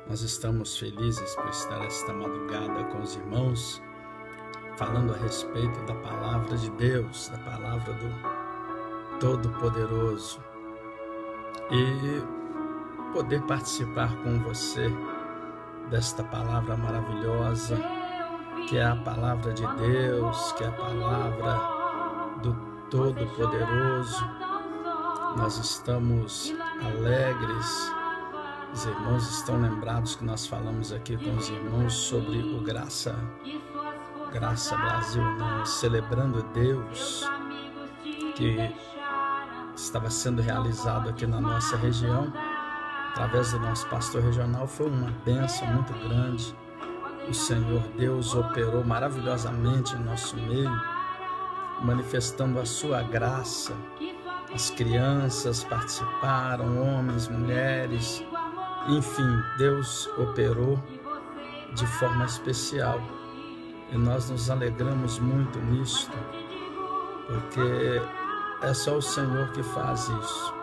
Nós estamos felizes por estar esta madrugada com os irmãos, falando a respeito da palavra de Deus, da palavra do Todo-Poderoso, e poder participar com você desta palavra maravilhosa, que é a palavra de Deus, que é a palavra do Todo-Poderoso. Nós estamos alegres. Os irmãos estão lembrados que nós falamos aqui com os irmãos sobre o Graça Brasil, celebrando Deus, que estava sendo realizado aqui na nossa região, através do nosso pastor regional. Foi uma bênção muito grande. O Senhor Deus operou maravilhosamente em nosso meio, manifestando a sua graça. As crianças participaram, homens, mulheres, enfim, Deus operou de forma especial. E nós nos alegramos muito nisto, porque é só o Senhor que faz isso.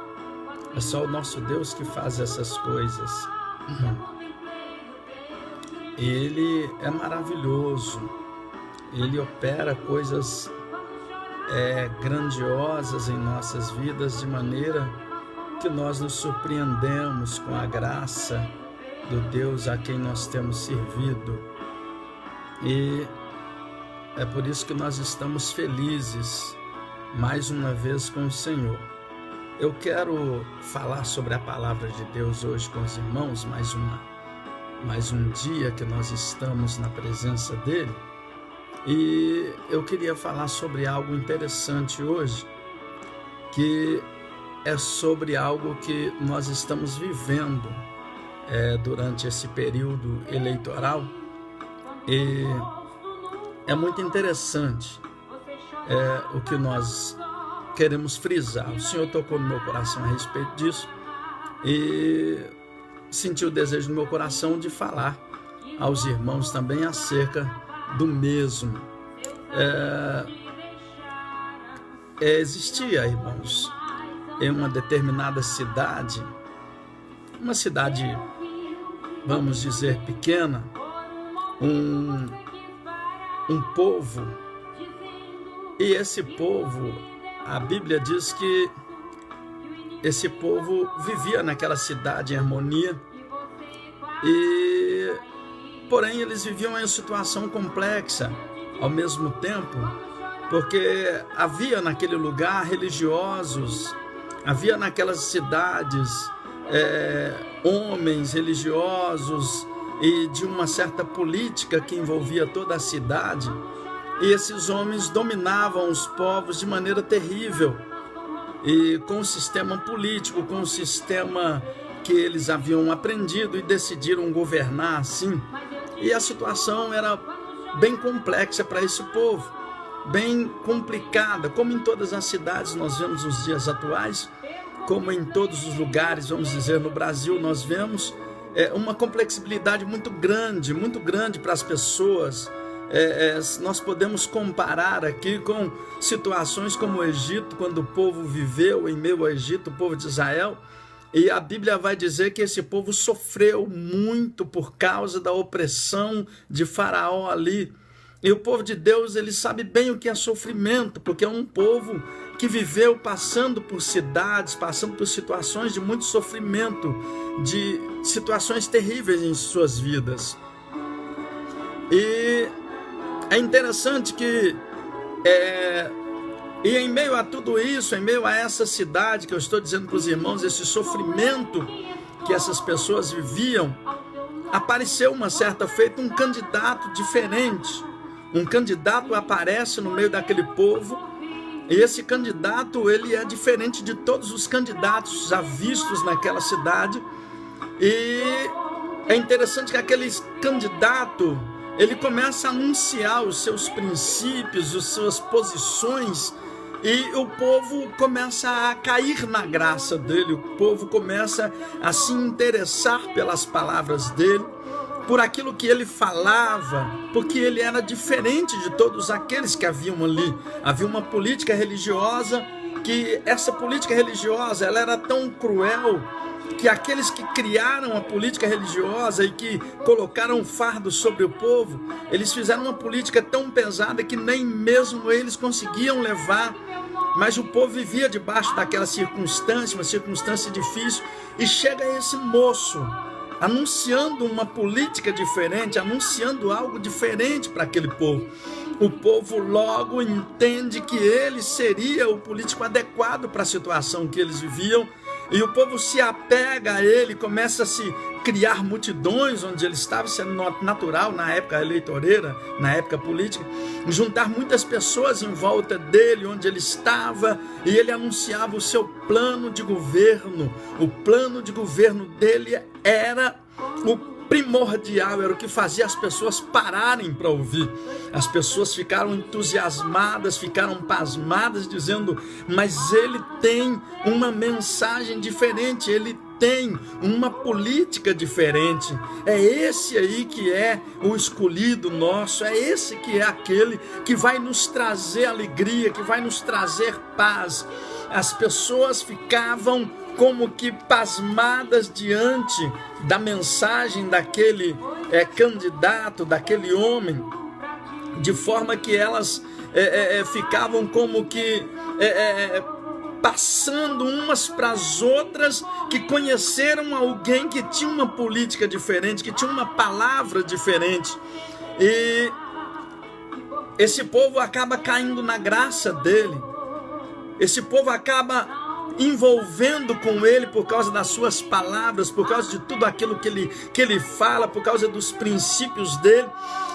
É só o nosso Deus que faz essas coisas. Ele é maravilhoso. Ele opera coisas grandiosas em nossas vidas, de maneira que nós nos surpreendemos com a graça do Deus a quem nós temos servido. E é por isso que nós estamos felizes mais uma vez com o Senhor. Eu quero falar sobre a palavra de Deus hoje com os irmãos, mais um dia que nós estamos na presença dele. E eu queria falar sobre algo interessante hoje, que é sobre algo que nós estamos vivendo durante esse período eleitoral. E é muito interessante o que nós queremos frisar. O Senhor tocou no meu coração a respeito disso e senti o desejo no meu coração de falar aos irmãos também acerca do mesmo. Existia, irmãos, em uma determinada cidade, uma cidade, vamos dizer, pequena, um povo, e esse povo, a Bíblia diz que esse povo vivia naquela cidade em harmonia, porém eles viviam em uma situação complexa ao mesmo tempo, porque havia naquele lugar religiosos, havia naquelas cidades homens religiosos e de uma certa política que envolvia toda a cidade, e esses homens dominavam os povos de maneira terrível, e com o sistema político, com o sistema que eles haviam aprendido e decidiram governar assim. E a situação era bem complexa para esse povo, bem complicada, como em todas as cidades nós vemos nos dias atuais, como em todos os lugares, vamos dizer, no Brasil, nós vemos uma complexibilidade muito grande para as pessoas. Nós podemos comparar aqui com situações como o Egito, quando o povo viveu em meio ao Egito, o povo de Israel, e a Bíblia vai dizer que esse povo sofreu muito por causa da opressão de Faraó ali. E o povo de Deus, ele sabe bem o que é sofrimento, porque é um povo que viveu passando por cidades, passando por situações de muito sofrimento, de situações terríveis em suas vidas. E é interessante que e em meio a tudo isso, em meio a essa cidade que eu estou dizendo para os irmãos, esse sofrimento que essas pessoas viviam, apareceu uma certa feita um candidato diferente. Um candidato aparece no meio daquele povo, e esse candidato, ele é diferente de todos os candidatos já vistos naquela cidade. E é interessante que aquele candidato, ele começa a anunciar os seus princípios, as suas posições, e o povo começa a cair na graça dele, o povo começa a se interessar pelas palavras dele, por aquilo que ele falava, porque ele era diferente de todos aqueles que haviam ali. Havia uma política religiosa, que essa política religiosa ela era tão cruel que aqueles que criaram a política religiosa e que colocaram o fardo sobre o povo, eles fizeram uma política tão pesada que nem mesmo eles conseguiam levar, mas o povo vivia debaixo daquela circunstância, uma circunstância difícil, e chega esse moço anunciando uma política diferente, anunciando algo diferente para aquele povo. O povo logo entende que ele seria o político adequado para a situação que eles viviam, e o povo se apega a ele, começa a se criar multidões onde ele estava, sendo natural na época eleitoreira, na época política, juntar muitas pessoas em volta dele, onde ele estava, e ele anunciava o seu plano de governo. O plano de governo dele era o primordial, era o que fazia as pessoas pararem para ouvir. As pessoas ficaram entusiasmadas, ficaram pasmadas, dizendo: mas ele tem uma mensagem diferente, ele tem uma política diferente. É esse aí que é o escolhido nosso, é esse que é aquele que vai nos trazer alegria, que vai nos trazer paz. As pessoas ficavam como que pasmadas diante da mensagem daquele candidato, daquele homem, de forma que elas ficavam como que passando umas para as outras, que conheceram alguém que tinha uma política diferente, que tinha uma palavra diferente. E esse povo acaba caindo na graça dele, esse povo acaba envolvendo com ele por causa das suas palavras, por causa de tudo aquilo que ele fala, por causa dos princípios dele.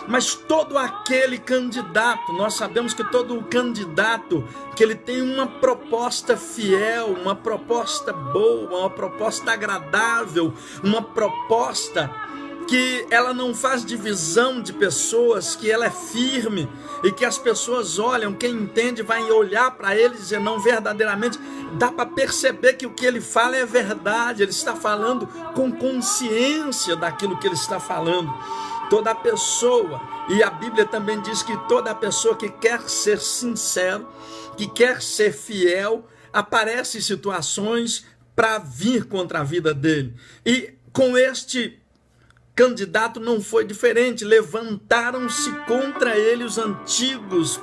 Mas todo aquele candidato, nós sabemos que todo candidato, que ele tem uma proposta fiel, uma proposta boa, uma proposta agradável, uma proposta que ela não faz divisão de pessoas, que ela é firme e que as pessoas olham, quem entende vai olhar para ele e dizer: não, verdadeiramente dá para perceber que o que ele fala é verdade, ele está falando com consciência daquilo que ele está falando. Toda pessoa, e a Bíblia também diz que toda pessoa que quer ser sincero, que quer ser fiel, aparece em situações para vir contra a vida dele. E com este candidato não foi diferente. Levantaram-se contra ele os antigos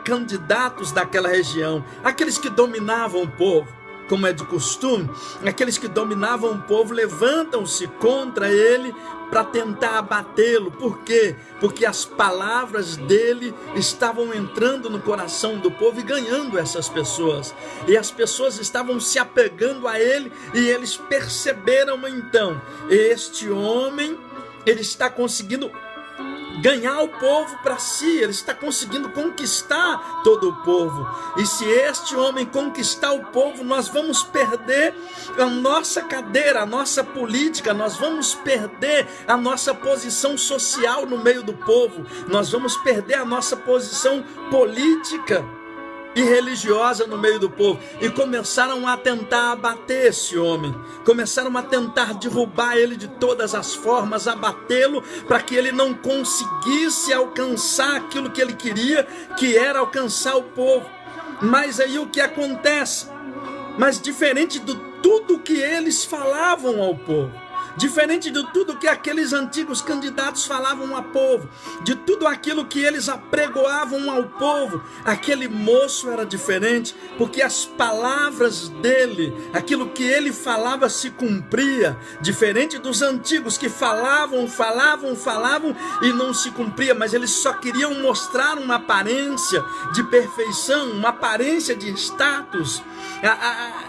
candidatos daquela região, aqueles que dominavam o povo, como é de costume. Aqueles que dominavam o povo levantam-se contra ele para tentar abatê-lo. Por quê? Porque as palavras dele estavam entrando no coração do povo e ganhando essas pessoas. E as pessoas estavam se apegando a ele, e eles perceberam então: este homem, ele está conseguindo ganhar o povo para si, ele está conseguindo conquistar todo o povo. E se este homem conquistar o povo, nós vamos perder a nossa cadeira, a nossa política, nós vamos perder a nossa posição social no meio do povo, nós vamos perder a nossa posição política e religiosa no meio do povo. E começaram a tentar abater esse homem, começaram a tentar derrubar ele de todas as formas, abatê-lo, para que ele não conseguisse alcançar aquilo que ele queria, que era alcançar o povo. Mas aí o que acontece? Mas diferente de tudo que eles falavam ao povo, diferente de tudo que aqueles antigos candidatos falavam ao povo, de tudo aquilo que eles apregoavam ao povo, aquele moço era diferente, porque as palavras dele, aquilo que ele falava se cumpria, diferente dos antigos que falavam e não se cumpria, mas eles só queriam mostrar uma aparência de perfeição, uma aparência de status.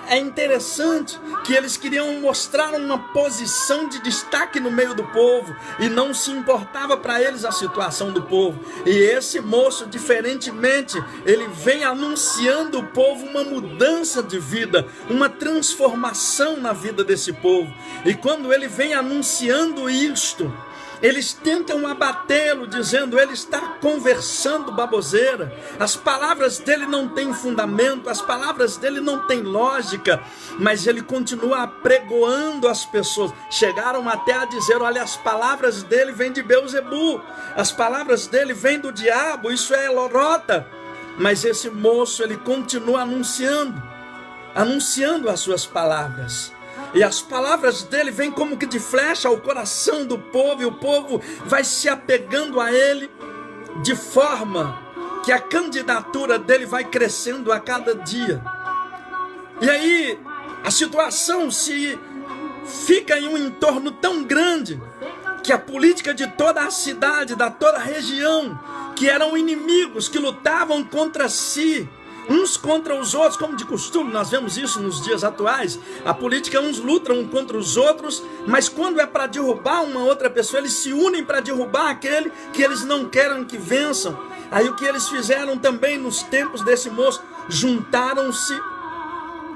É interessante que eles queriam mostrar uma posição de destaque no meio do povo, e não se importava para eles a situação do povo. E esse moço, diferentemente, ele vem anunciando ao povo uma mudança de vida, uma transformação na vida desse povo. E quando ele vem anunciando isto, eles tentam abatê-lo, dizendo: ele está conversando baboseira, as palavras dele não têm fundamento, as palavras dele não têm lógica. Mas ele continua apregoando as pessoas. Chegaram até a dizer: olha, as palavras dele vêm de Beuzebu, as palavras dele vêm do diabo, isso é lorota. Mas esse moço, ele continua anunciando as suas palavras, E as palavras dele vêm como que de flecha ao coração do povo, e o povo vai se apegando a ele, de forma que a candidatura dele vai crescendo a cada dia. E aí a situação se fica em um entorno tão grande, que a política de toda a cidade, da toda a região, que eram inimigos, que lutavam contra si, uns contra os outros, como de costume, nós vemos isso nos dias atuais. A política, uns lutam contra os outros, mas quando é para derrubar uma outra pessoa, eles se unem para derrubar aquele que eles não querem que vençam. Aí o que eles fizeram também nos tempos desse moço, juntaram-se,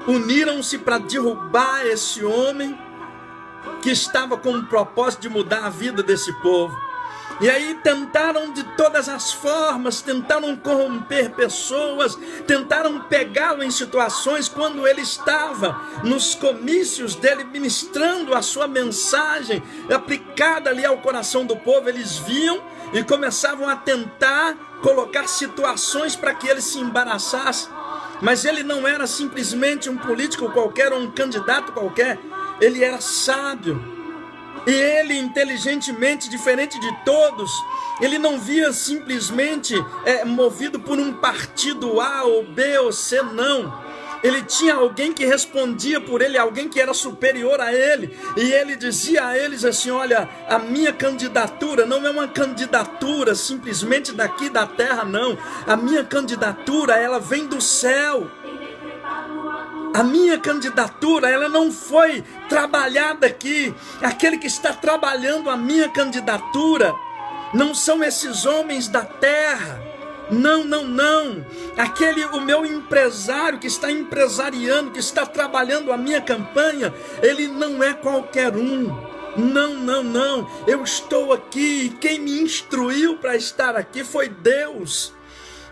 uniram-se para derrubar esse homem que estava com o propósito de mudar a vida desse povo. E aí tentaram de todas as formas, tentaram corromper pessoas, tentaram pegá-lo em situações quando ele estava nos comícios dele, ministrando a sua mensagem, aplicada ali ao coração do povo. Eles viam e começavam a tentar colocar situações para que ele se embaraçasse. Mas ele não era simplesmente um político qualquer ou um candidato qualquer, ele era sábio. E ele, inteligentemente, diferente de todos, ele não via simplesmente movido por um partido A ou B ou C, não. Ele tinha alguém que respondia por ele, alguém que era superior a ele. E ele dizia a eles assim: olha, a minha candidatura não é uma candidatura simplesmente daqui da terra, não. A minha candidatura, ela vem do céu. A minha candidatura, ela não foi trabalhada aqui. Aquele que está trabalhando a minha candidatura não são esses homens da terra. Não, não, não. O meu empresário que está empresariando, que está trabalhando a minha campanha, ele não é qualquer um. Não, não, não. Eu estou aqui e quem me instruiu para estar aqui foi Deus.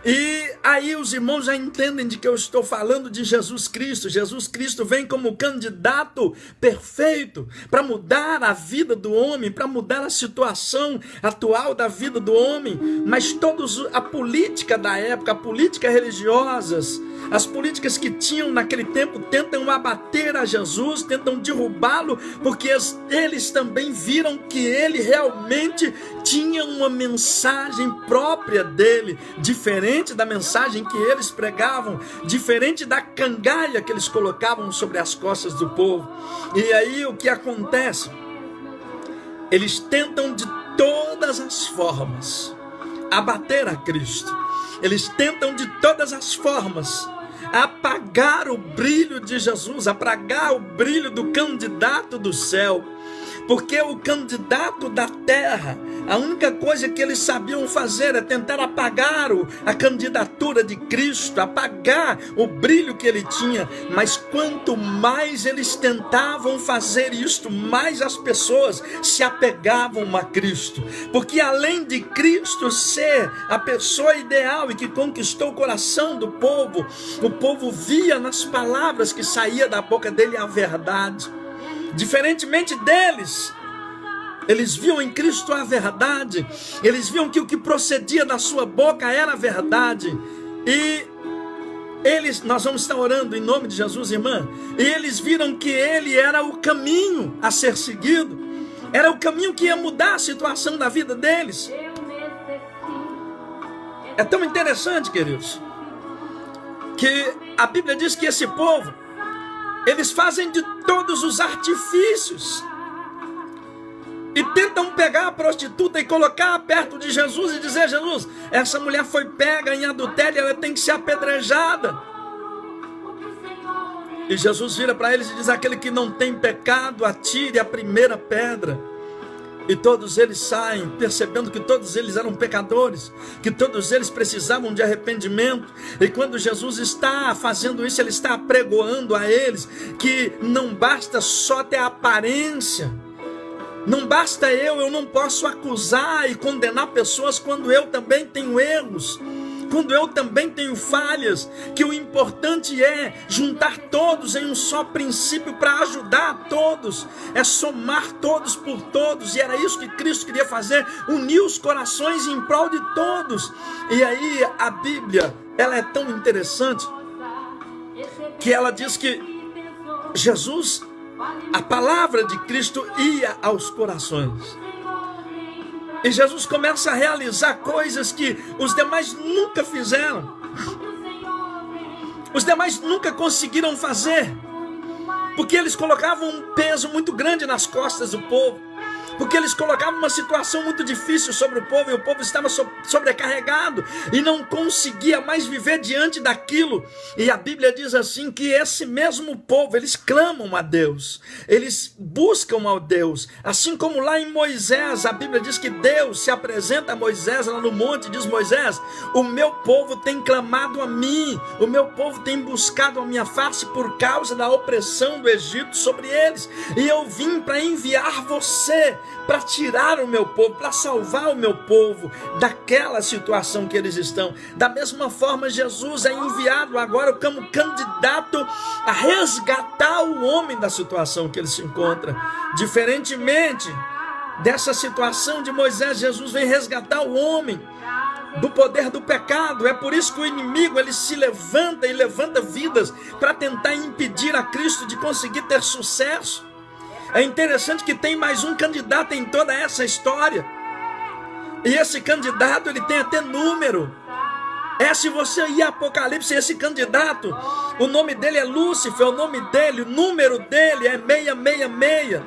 E aí os irmãos já entendem de que eu estou falando de Jesus Cristo. Jesus Cristo vem como candidato perfeito para mudar a vida do homem, para mudar a situação atual da vida do homem. Mas a política da época, a política religiosas, as políticas que tinham naquele tempo tentam abater a Jesus, tentam derrubá-lo, porque eles também viram que ele realmente tinha uma mensagem própria dele, diferente da mensagem que eles pregavam, diferente da cangalha que eles colocavam sobre as costas do povo. E aí o que acontece? Eles tentam de todas as formas abater a Cristo. Eles tentam de todas as formas apagar o brilho de Jesus, apagar o brilho do candidato do céu. Porque o candidato da terra, a única coisa que eles sabiam fazer é tentar apagar a candidatura de Cristo, apagar o brilho que ele tinha. Mas quanto mais eles tentavam fazer isto, mais as pessoas se apegavam a Cristo. Porque além de Cristo ser a pessoa ideal e que conquistou o coração do povo, o povo via nas palavras que saía da boca dele a verdade. Diferentemente deles, eles viam em Cristo a verdade, eles viam que o que procedia da sua boca era a verdade. E nós vamos estar orando em nome de Jesus, irmã, e eles viram que ele era o caminho a ser seguido, era o caminho que ia mudar a situação da vida deles. É tão interessante, queridos, que a Bíblia diz que esse povo, eles fazem de todos os artifícios e tentam pegar a prostituta e colocar perto de Jesus e dizer: Jesus, essa mulher foi pega em adultério, ela tem que ser apedrejada. E Jesus vira para eles e diz: aquele que não tem pecado, atire a primeira pedra. E todos eles saem percebendo que todos eles eram pecadores, que todos eles precisavam de arrependimento. E quando Jesus está fazendo isso, ele está apregoando a eles que não basta só ter a aparência, não basta eu não posso acusar e condenar pessoas quando eu também tenho erros, quando eu também tenho falhas, que o importante é juntar todos em um só princípio para ajudar todos, é somar todos por todos. E era isso que Cristo queria fazer, unir os corações em prol de todos. E aí a Bíblia, ela é tão interessante, que ela diz que Jesus a palavra de Cristo ia aos corações. E Jesus começa a realizar coisas que os demais nunca fizeram. Os demais nunca conseguiram fazer. Porque eles colocavam um peso muito grande nas costas do povo. Porque eles colocavam uma situação muito difícil sobre o povo, e o povo estava sobrecarregado e não conseguia mais viver diante daquilo. E a Bíblia diz assim, que esse mesmo povo, eles clamam a Deus, eles buscam ao Deus, assim como lá em Moisés, a Bíblia diz que Deus se apresenta a Moisés lá no monte, diz: Moisés, o meu povo tem clamado a mim, o meu povo tem buscado a minha face por causa da opressão do Egito sobre eles, e eu vim para enviar você, para tirar o meu povo, para salvar o meu povo daquela situação que eles estão. Da mesma forma, Jesus é enviado agora como candidato a resgatar o homem da situação que ele se encontra. Diferentemente dessa situação de Moisés, Jesus vem resgatar o homem do poder do pecado. É por isso que o inimigo, ele se levanta e levanta vidas para tentar impedir a Cristo de conseguir ter sucesso. É interessante que tem mais um candidato em toda essa história. E esse candidato, ele tem até número. Se você ir a Apocalipse, esse candidato, o nome dele é Lúcifer, o nome dele, o número dele é 666.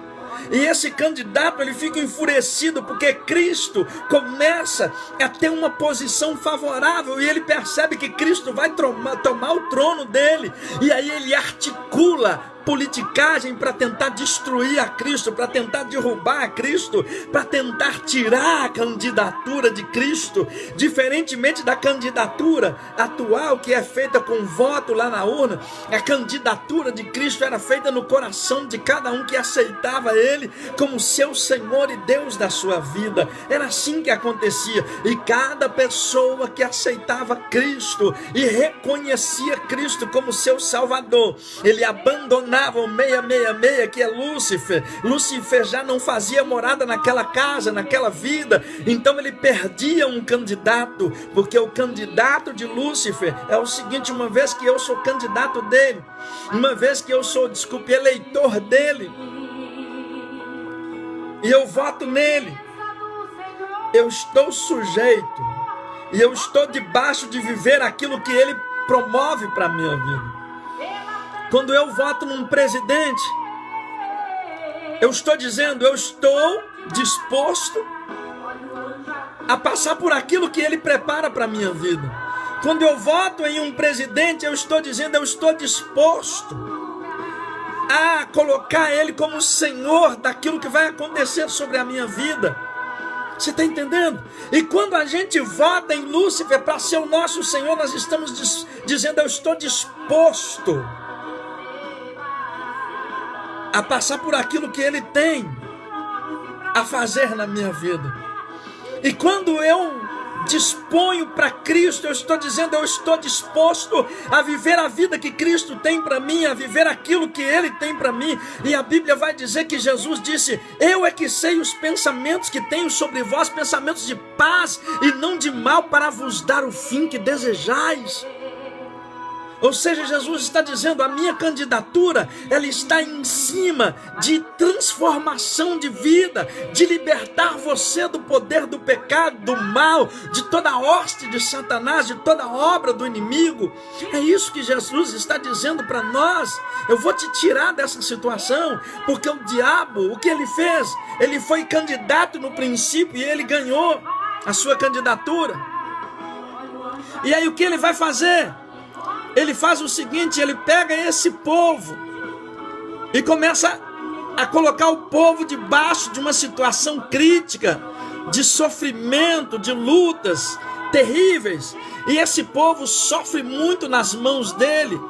E esse candidato, ele fica enfurecido porque Cristo começa a ter uma posição favorável, e ele percebe que Cristo vai tomar o trono dele, e aí ele articula politicagem para tentar destruir a Cristo, para tentar derrubar a Cristo, para tentar tirar a candidatura de Cristo. Diferentemente da candidatura atual, que é feita com voto lá na urna, a candidatura de Cristo era feita no coração de cada um que aceitava Ele como seu Senhor e Deus da sua vida. Era assim que acontecia, e cada pessoa que aceitava Cristo e reconhecia Cristo como seu Salvador, ele abandonava o 666, que é Lúcifer. Lúcifer já não fazia morada naquela casa, naquela vida, então ele perdia um candidato, porque o candidato de Lúcifer é o seguinte: uma vez que eu sou candidato dele, uma vez que eu sou, eleitor dele, e eu voto nele, eu estou sujeito, e eu estou debaixo de viver aquilo que ele promove para a minha vida. Quando eu voto num presidente, eu estou dizendo, eu estou disposto a passar por aquilo que ele prepara para a minha vida. Quando eu voto em um presidente, eu estou dizendo, eu estou disposto a colocar ele como Senhor daquilo que vai acontecer sobre a minha vida. Você está entendendo? E quando a gente vota em Lúcifer para ser o nosso Senhor, nós estamos dizendo, eu estou disposto a passar por aquilo que ele tem a fazer na minha vida. E quando eu disponho para Cristo, eu estou dizendo, eu estou disposto a viver a vida que Cristo tem para mim, a viver aquilo que Ele tem para mim. E a Bíblia vai dizer que Jesus disse: eu é que sei os pensamentos que tenho sobre vós, pensamentos de paz e não de mal, para vos dar o fim que desejais. Ou seja, Jesus está dizendo, a minha candidatura, ela está em cima de transformação de vida, de libertar você do poder do pecado, do mal, de toda a hoste de Satanás, de toda a obra do inimigo. É isso que Jesus está dizendo para nós. Eu vou te tirar dessa situação, porque o diabo, o que ele fez? Ele foi candidato no princípio e ele ganhou a sua candidatura. E aí o que ele vai fazer? Ele faz o seguinte, ele pega esse povo e começa a colocar o povo debaixo de uma situação crítica, de sofrimento, de lutas terríveis. E esse povo sofre muito nas mãos dele.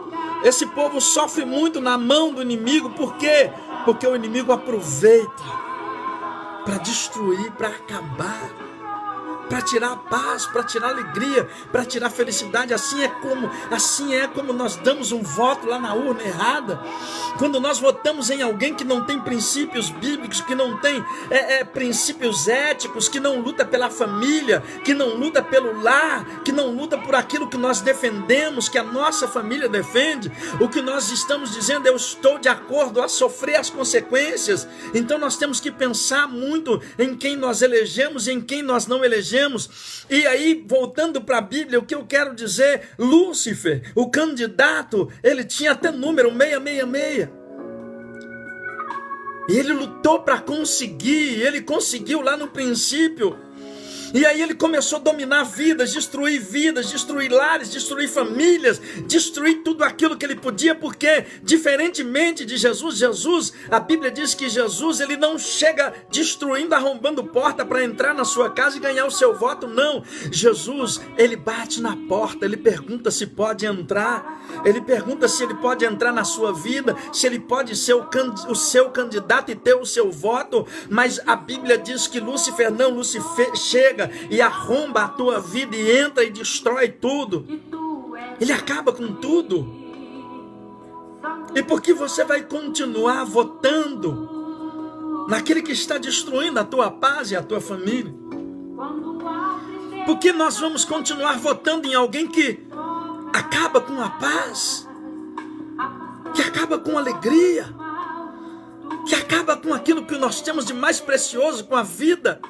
Esse povo sofre muito na mão do inimigo. Por quê? Porque o inimigo aproveita para destruir, para acabar. para tirar a paz, para tirar a alegria, para tirar a felicidade. Assim é como nós damos um voto lá na urna errada. Quando nós votamos em alguém que não tem princípios bíblicos, que não tem princípios éticos, que não luta pela família, que não luta pelo lar, que não luta por aquilo que nós defendemos, que a nossa família defende, o que nós estamos dizendo, eu estou de acordo a sofrer as consequências. Então nós temos que pensar muito em quem nós elegemos e em quem nós não elegemos. E aí, voltando para a Bíblia, o que eu quero dizer, Lúcifer, o candidato, ele tinha até número 666. E ele lutou para conseguir, ele conseguiu lá no princípio. E aí ele começou a dominar vidas, destruir lares, destruir famílias, destruir tudo aquilo que ele podia, porque diferentemente de Jesus, a Bíblia diz que Jesus, ele não chega destruindo, arrombando porta para entrar na sua casa e ganhar o seu voto, não. Jesus, ele bate na porta, ele pergunta se pode entrar, ele pergunta se ele pode entrar na sua vida, se ele pode ser o seu candidato e ter o seu voto, mas a Bíblia diz que Lúcifer chega e arromba a tua vida e entra e destrói tudo. Ele acaba com tudo. E por que você vai continuar votando naquele que está destruindo a tua paz e a tua família? Por que nós vamos continuar votando em alguém que acaba com a paz, que acaba com a alegria, que acaba com aquilo que nós temos de mais precioso, com a vida?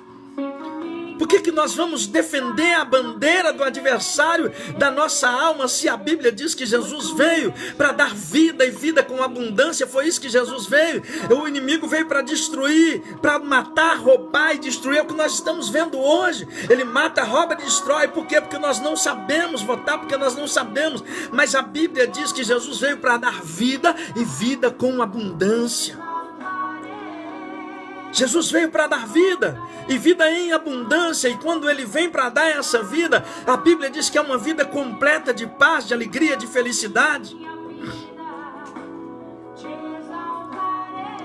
Por que nós vamos defender a bandeira do adversário da nossa alma, se a Bíblia diz que Jesus veio para dar vida e vida com abundância? Foi isso que Jesus veio. O inimigo veio para destruir, para matar, roubar e destruir. É o que nós estamos vendo hoje. Ele mata, rouba e destrói. Por quê? Porque nós não sabemos votar, porque nós não sabemos. Mas a Bíblia diz que Jesus veio para dar vida e vida com abundância. Jesus veio para dar vida, e vida em abundância, e quando ele vem para dar essa vida, a Bíblia diz que é uma vida completa de paz, de alegria, de felicidade.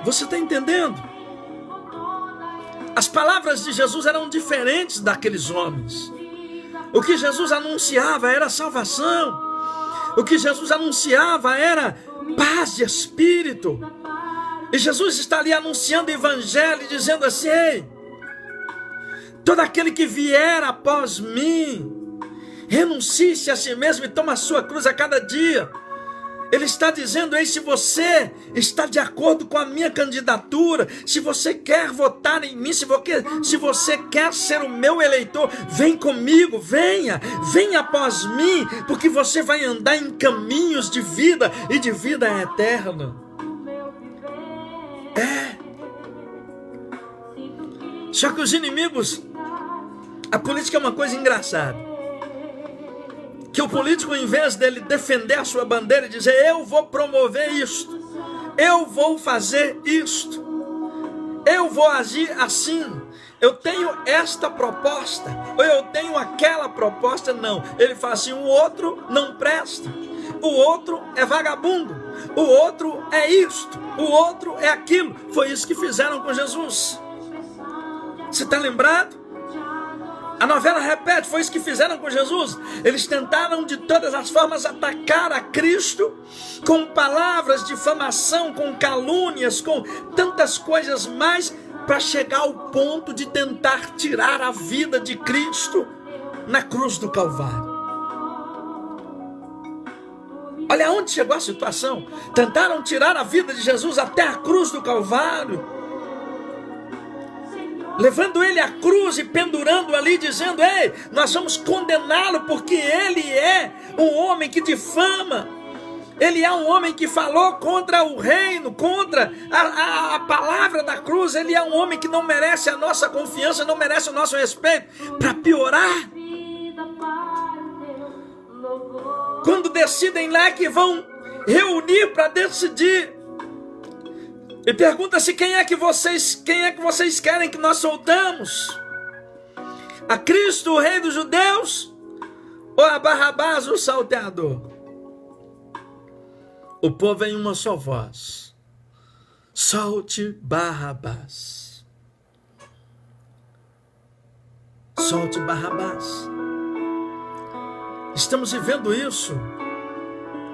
Você está entendendo? As palavras de Jesus eram diferentes daqueles homens. O que Jesus anunciava era salvação. O que Jesus anunciava era paz de espírito. E Jesus está ali anunciando o evangelho, dizendo assim: ei, todo aquele que vier após mim, renuncie-se a si mesmo e toma a sua cruz a cada dia. Ele está dizendo: ei, se você está de acordo com a minha candidatura, se você quer votar em mim, se você quer ser o meu eleitor, vem comigo, venha após mim, porque você vai andar em caminhos de vida e de vida eterna. Só que os inimigos, a política é uma coisa engraçada, que o político, em vez dele defender a sua bandeira e dizer: eu vou promover isto, eu vou fazer isto, eu vou agir assim, eu tenho esta proposta, ou eu tenho aquela proposta, não. Ele fala assim: o outro não presta, o outro é vagabundo, o outro é isto, o outro é aquilo. Foi isso que fizeram com Jesus. Você está lembrado? A novela repete, foi isso que fizeram com Jesus. Eles tentaram de todas as formas atacar a Cristo com palavras de difamação, com calúnias, com tantas coisas mais, para chegar ao ponto de tentar tirar a vida de Cristo na cruz do Calvário. Olha onde chegou a situação. Tentaram tirar a vida de Jesus até a cruz do Calvário, levando ele à cruz e pendurando ali, dizendo: ei, nós vamos condená-lo porque ele é um homem que difama, ele é um homem que falou contra o reino, contra a palavra da cruz, ele é um homem que não merece a nossa confiança, não merece o nosso respeito. Para piorar, quando decidem lá que vão reunir para decidir, e pergunta-se: quem é que vocês querem que nós soltamos? A Cristo, o Rei dos Judeus, ou a Barrabás, o salteador? O povo em uma só voz: solte Barrabás. Solte Barrabás. Estamos vivendo isso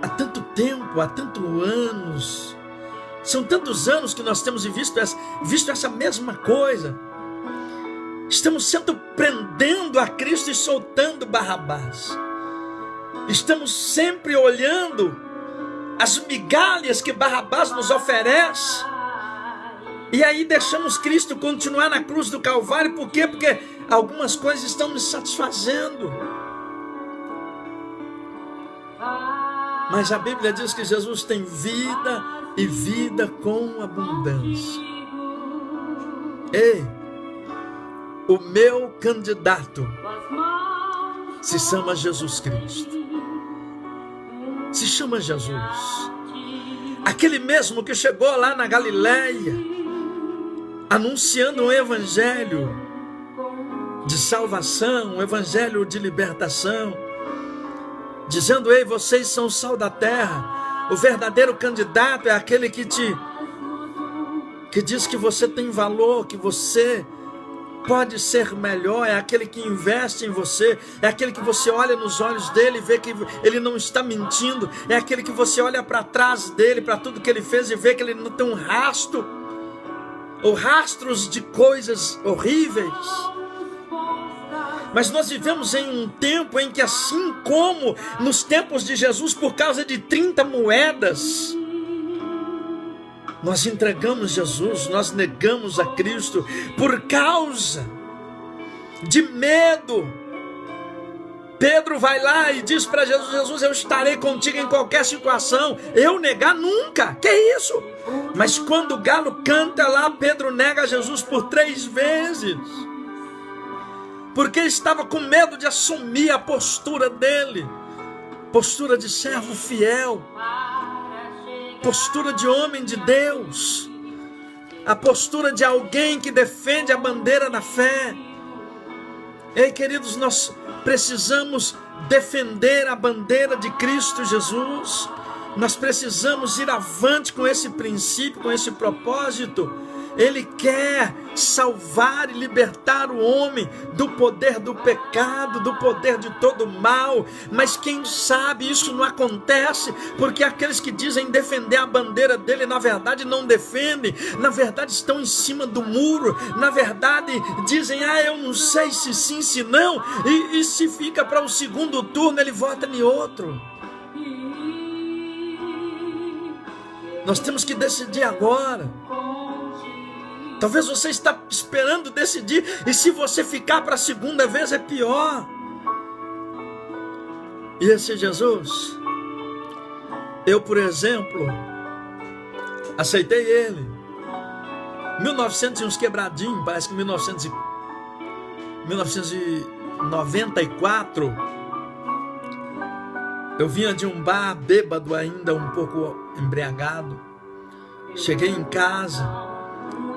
há tanto tempo, há tantos anos. São tantos anos que nós temos visto essa mesma coisa. Estamos sempre prendendo a Cristo e soltando Barrabás. Estamos sempre olhando as migalhas que Barrabás nos oferece. E aí deixamos Cristo continuar na cruz do Calvário. Por quê? Porque algumas coisas estão nos satisfazendo. Mas a Bíblia diz que Jesus tem vida e vida com abundância. Ei, o meu candidato se chama Jesus Cristo. Se chama Jesus. Aquele mesmo que chegou lá na Galileia, anunciando um evangelho de salvação, um evangelho de libertação, dizendo: ei, vocês são o sal da terra. O verdadeiro candidato é aquele que diz que você tem valor, que você pode ser melhor, é aquele que investe em você, é aquele que você olha nos olhos dele e vê que ele não está mentindo, é aquele que você olha para trás dele, para tudo que ele fez e vê que ele não tem um rastro, ou rastros de coisas horríveis. Mas nós vivemos em um tempo em que, assim como nos tempos de Jesus, por causa de 30 moedas, nós entregamos Jesus, nós negamos a Cristo por causa de medo. Pedro vai lá e diz para Jesus: Jesus, eu estarei contigo em qualquer situação. Eu negar nunca. Que isso? Mas quando o galo canta lá, Pedro nega Jesus por 3 vezes. Porque estava com medo de assumir a postura dele. Postura de servo fiel. Postura de homem de Deus, a postura de alguém que defende a bandeira da fé. Ei, queridos, nós precisamos defender a bandeira de Cristo Jesus. Nós precisamos ir avante com esse princípio, com esse propósito. Ele quer salvar e libertar o homem do poder do pecado, do poder de todo mal. Mas quem sabe isso não acontece, porque aqueles que dizem defender a bandeira dele, na verdade não defendem, na verdade estão em cima do muro, na verdade dizem: eu não sei se sim, se não, e se fica para o segundo turno, ele vota em outro. Nós temos que decidir agora. Talvez você está esperando decidir, e se você ficar para a segunda vez é pior. E esse Jesus, eu, por exemplo, aceitei ele 1900 e uns quebradinhos, parece que 1994. Eu vinha de um bar, bêbado ainda, um pouco embriagado. Cheguei em casa,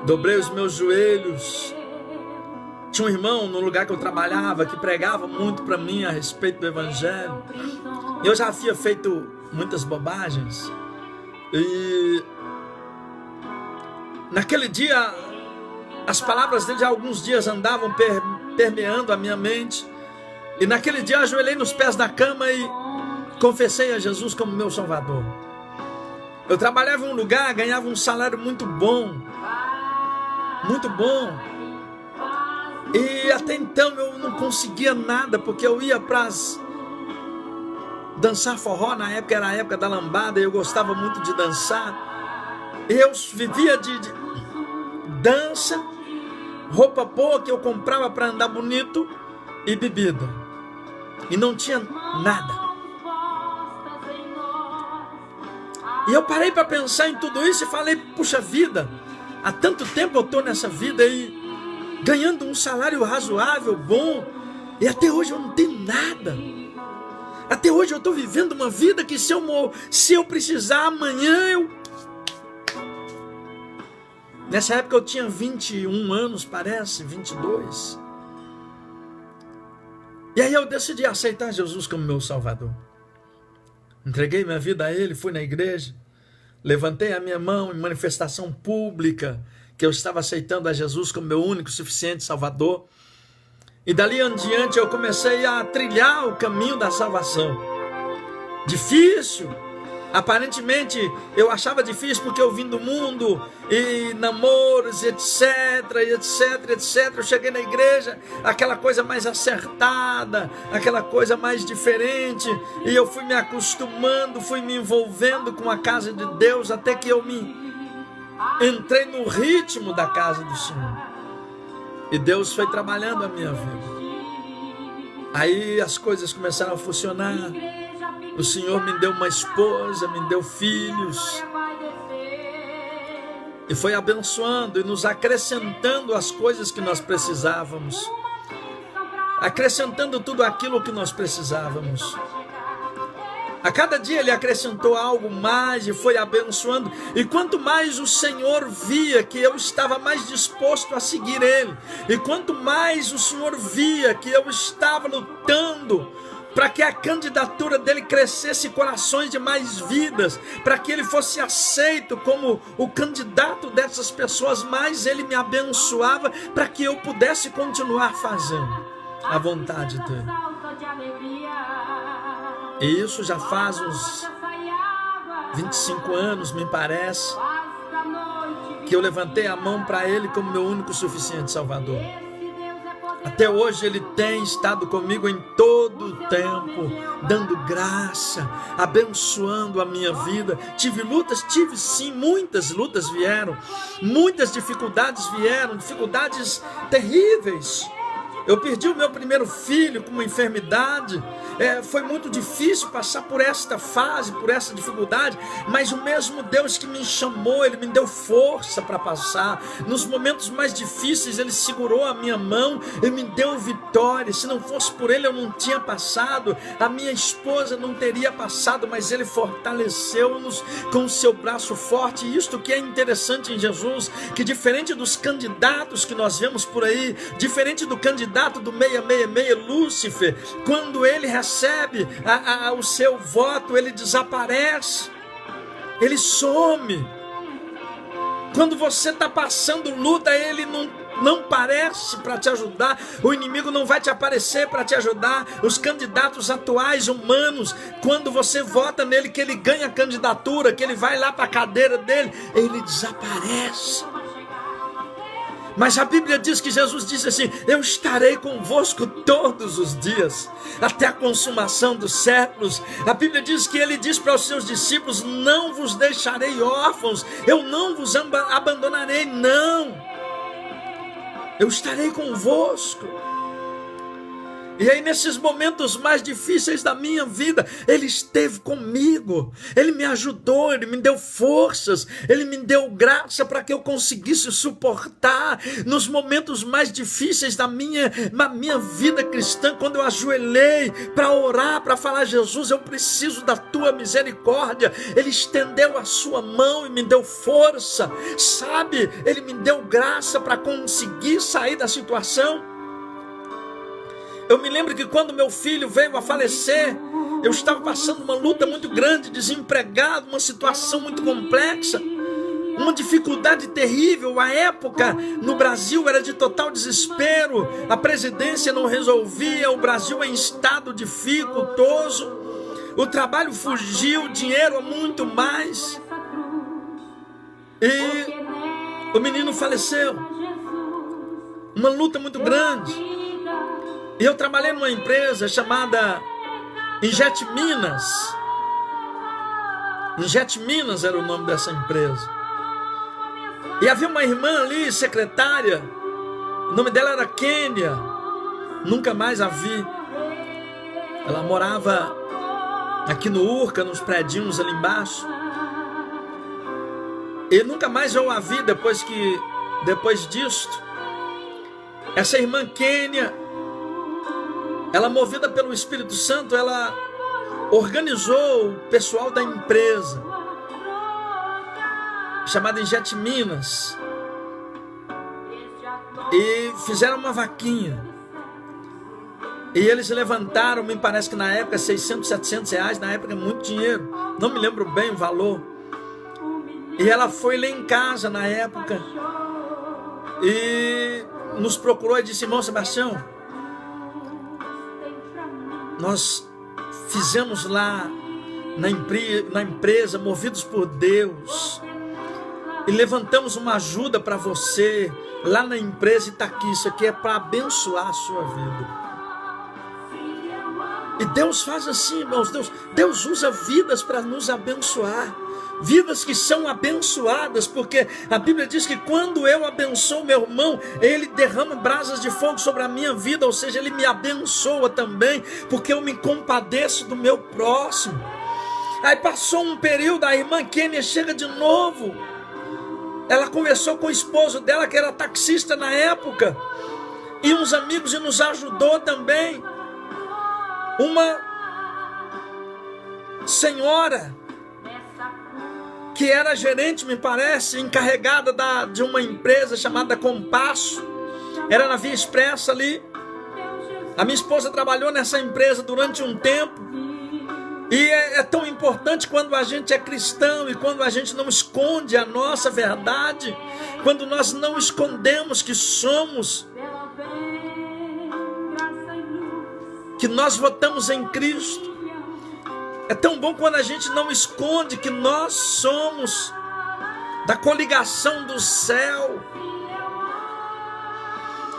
dobrei os meus joelhos. Tinha um irmão no lugar que eu trabalhava que pregava muito para mim a respeito do evangelho. Eu já havia feito muitas bobagens. E naquele dia, as palavras dele já há alguns dias andavam permeando a minha mente. E naquele dia eu ajoelhei nos pés da cama e confessei a Jesus como meu Salvador. Eu trabalhava em um lugar, ganhava um salário muito bom. Muito bom. E até então eu não conseguia nada, porque eu ia para dançar forró. Na época era a época da lambada e eu gostava muito de dançar. E eu vivia de dança, roupa boa que eu comprava para andar bonito e bebida. E não tinha nada. E eu parei para pensar em tudo isso e falei: puxa vida, há tanto tempo eu estou nessa vida aí, ganhando um salário razoável, bom, e até hoje eu não tenho nada. Até hoje eu estou vivendo uma vida que se eu precisar amanhã eu... Nessa época eu tinha 21 anos, parece, 22. E aí eu decidi aceitar Jesus como meu Salvador. Entreguei minha vida a Ele, fui na igreja, levantei a minha mão em manifestação pública que eu estava aceitando a Jesus como meu único, suficiente Salvador. E dali em diante eu comecei a trilhar o caminho da salvação. Difícil. Aparentemente eu achava difícil porque eu vim do mundo e namoros, etc, etc, etc. Eu cheguei na igreja, aquela coisa mais acertada, aquela coisa mais diferente, e eu fui me acostumando, fui me envolvendo com a casa de Deus, até que eu entrei no ritmo da casa do Senhor. E Deus foi trabalhando a minha vida. Aí as coisas começaram a funcionar. O Senhor me deu uma esposa, me deu filhos. E foi abençoando e nos acrescentando as coisas que nós precisávamos. Acrescentando tudo aquilo que nós precisávamos. A cada dia Ele acrescentou algo mais e foi abençoando. E quanto mais o Senhor via que eu estava mais disposto a seguir Ele, e quanto mais o Senhor via que eu estava lutando para que a candidatura dele crescesse corações de mais vidas, para que ele fosse aceito como o candidato dessas pessoas, mais ele me abençoava para que eu pudesse continuar fazendo a vontade dele. E isso já faz uns 25 anos, me parece, que eu levantei a mão para ele como meu único e suficiente Salvador. Até hoje Ele tem estado comigo em todo o tempo, dando graça, abençoando a minha vida. Tive lutas, tive sim, muitas lutas vieram, muitas dificuldades vieram, dificuldades terríveis. Eu perdi o meu primeiro filho com uma enfermidade. Foi muito difícil passar por esta fase, por essa dificuldade, mas o mesmo Deus que me chamou, Ele me deu força para passar. Nos momentos mais difíceis Ele segurou a minha mão e me deu vitória. Se não fosse por Ele eu não tinha passado, a minha esposa não teria passado, mas Ele fortaleceu-nos com o seu braço forte. E isto que é interessante em Jesus, que diferente dos candidatos que nós vemos por aí, diferente do candidato do 666, Lúcifer, quando ele recebe o seu voto, ele desaparece, ele some. Quando você está passando luta, ele não parece para te ajudar, o inimigo não vai te aparecer para te ajudar. Os candidatos atuais humanos, quando você vota nele, que ele ganha a candidatura, que ele vai lá para a cadeira dele, ele desaparece. Mas a Bíblia diz que Jesus disse assim: eu estarei convosco todos os dias, até a consumação dos séculos. A Bíblia diz que Ele diz para os seus discípulos: não vos deixarei órfãos, eu não vos abandonarei, não. Eu estarei convosco. E aí nesses momentos mais difíceis da minha vida, Ele esteve comigo, Ele me ajudou, Ele me deu forças, Ele me deu graça para que eu conseguisse suportar nos momentos mais difíceis da minha vida cristã, quando eu ajoelhei para orar, para falar: Jesus, eu preciso da Tua misericórdia. Ele estendeu a Sua mão e me deu força, sabe? Ele me deu graça para conseguir sair da situação. Eu me lembro que quando meu filho veio a falecer, eu estava passando uma luta muito grande, desempregado, uma situação muito complexa, uma dificuldade terrível. A época no Brasil era de total desespero, a presidência não resolvia, o Brasil em estado dificultoso, o trabalho fugiu, o dinheiro muito mais, e o menino faleceu. Uma luta muito grande. E eu trabalhei numa empresa chamada Injet Minas. Injet Minas era o nome dessa empresa. E havia uma irmã ali, secretária, o nome dela era Kênia. Nunca mais a vi. Ela morava aqui no Urca, nos predinhos ali embaixo. E nunca mais eu a vi depois disto. Essa irmã Kênia, ela, movida pelo Espírito Santo, ela organizou o pessoal da empresa chamada Injet Minas e fizeram uma vaquinha. E eles levantaram, me parece que na época 600, 700 reais, na época muito dinheiro, não me lembro bem o valor. E ela foi lá em casa na época e nos procurou e disse: irmão Sebastião, nós fizemos lá na empresa, movidos por Deus, e levantamos uma ajuda para você lá na empresa, e está aqui, isso aqui é para abençoar a sua vida. E Deus faz assim, irmãos, Deus usa vidas para nos abençoar, vidas que são abençoadas, porque a Bíblia diz que quando eu abençoo meu irmão, ele derrama brasas de fogo sobre a minha vida, ou seja, ele me abençoa também, porque eu me compadeço do meu próximo. Aí passou um período, a irmã Kênia chega de novo, ela conversou com o esposo dela, que era taxista na época, e uns amigos, e nos ajudou também. Uma senhora que era gerente, me parece, encarregada de uma empresa chamada Compasso, era na Via Expressa ali. A minha esposa trabalhou nessa empresa durante um tempo, e é tão importante quando a gente é cristão e quando a gente não esconde a nossa verdade, quando nós não escondemos que somos, que nós votamos em Cristo. É tão bom quando a gente não esconde que nós somos da coligação do céu.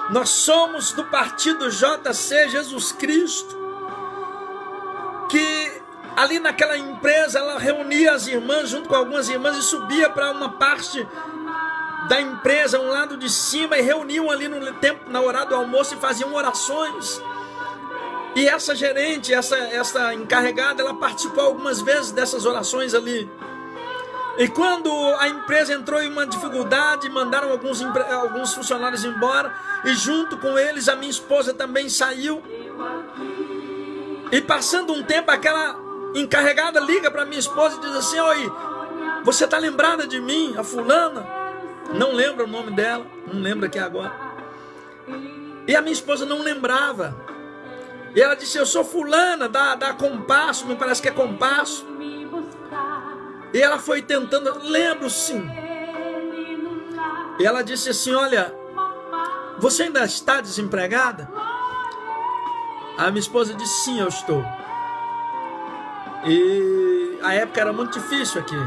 Nós somos do partido JC Jesus Cristo, que ali naquela empresa ela reunia as irmãs junto com algumas irmãs e subia para uma parte da empresa, um lado de cima, e reuniam ali no tempo, na hora do almoço, e faziam orações. E essa gerente, essa encarregada, ela participou algumas vezes dessas orações ali. E quando a empresa entrou em uma dificuldade, mandaram alguns funcionários embora, e junto com eles a minha esposa também saiu. E passando um tempo, aquela encarregada liga para minha esposa e diz assim: oi, você está lembrada de mim, a fulana? Não lembro o nome dela, não lembro aqui agora. E a minha esposa não lembrava. E ela disse: eu sou fulana da Compasso, me parece que é Compasso. E ela foi tentando, lembro sim. E ela disse assim: olha, você ainda está desempregada? A minha esposa disse: sim, eu estou. E a época era muito difícil aqui.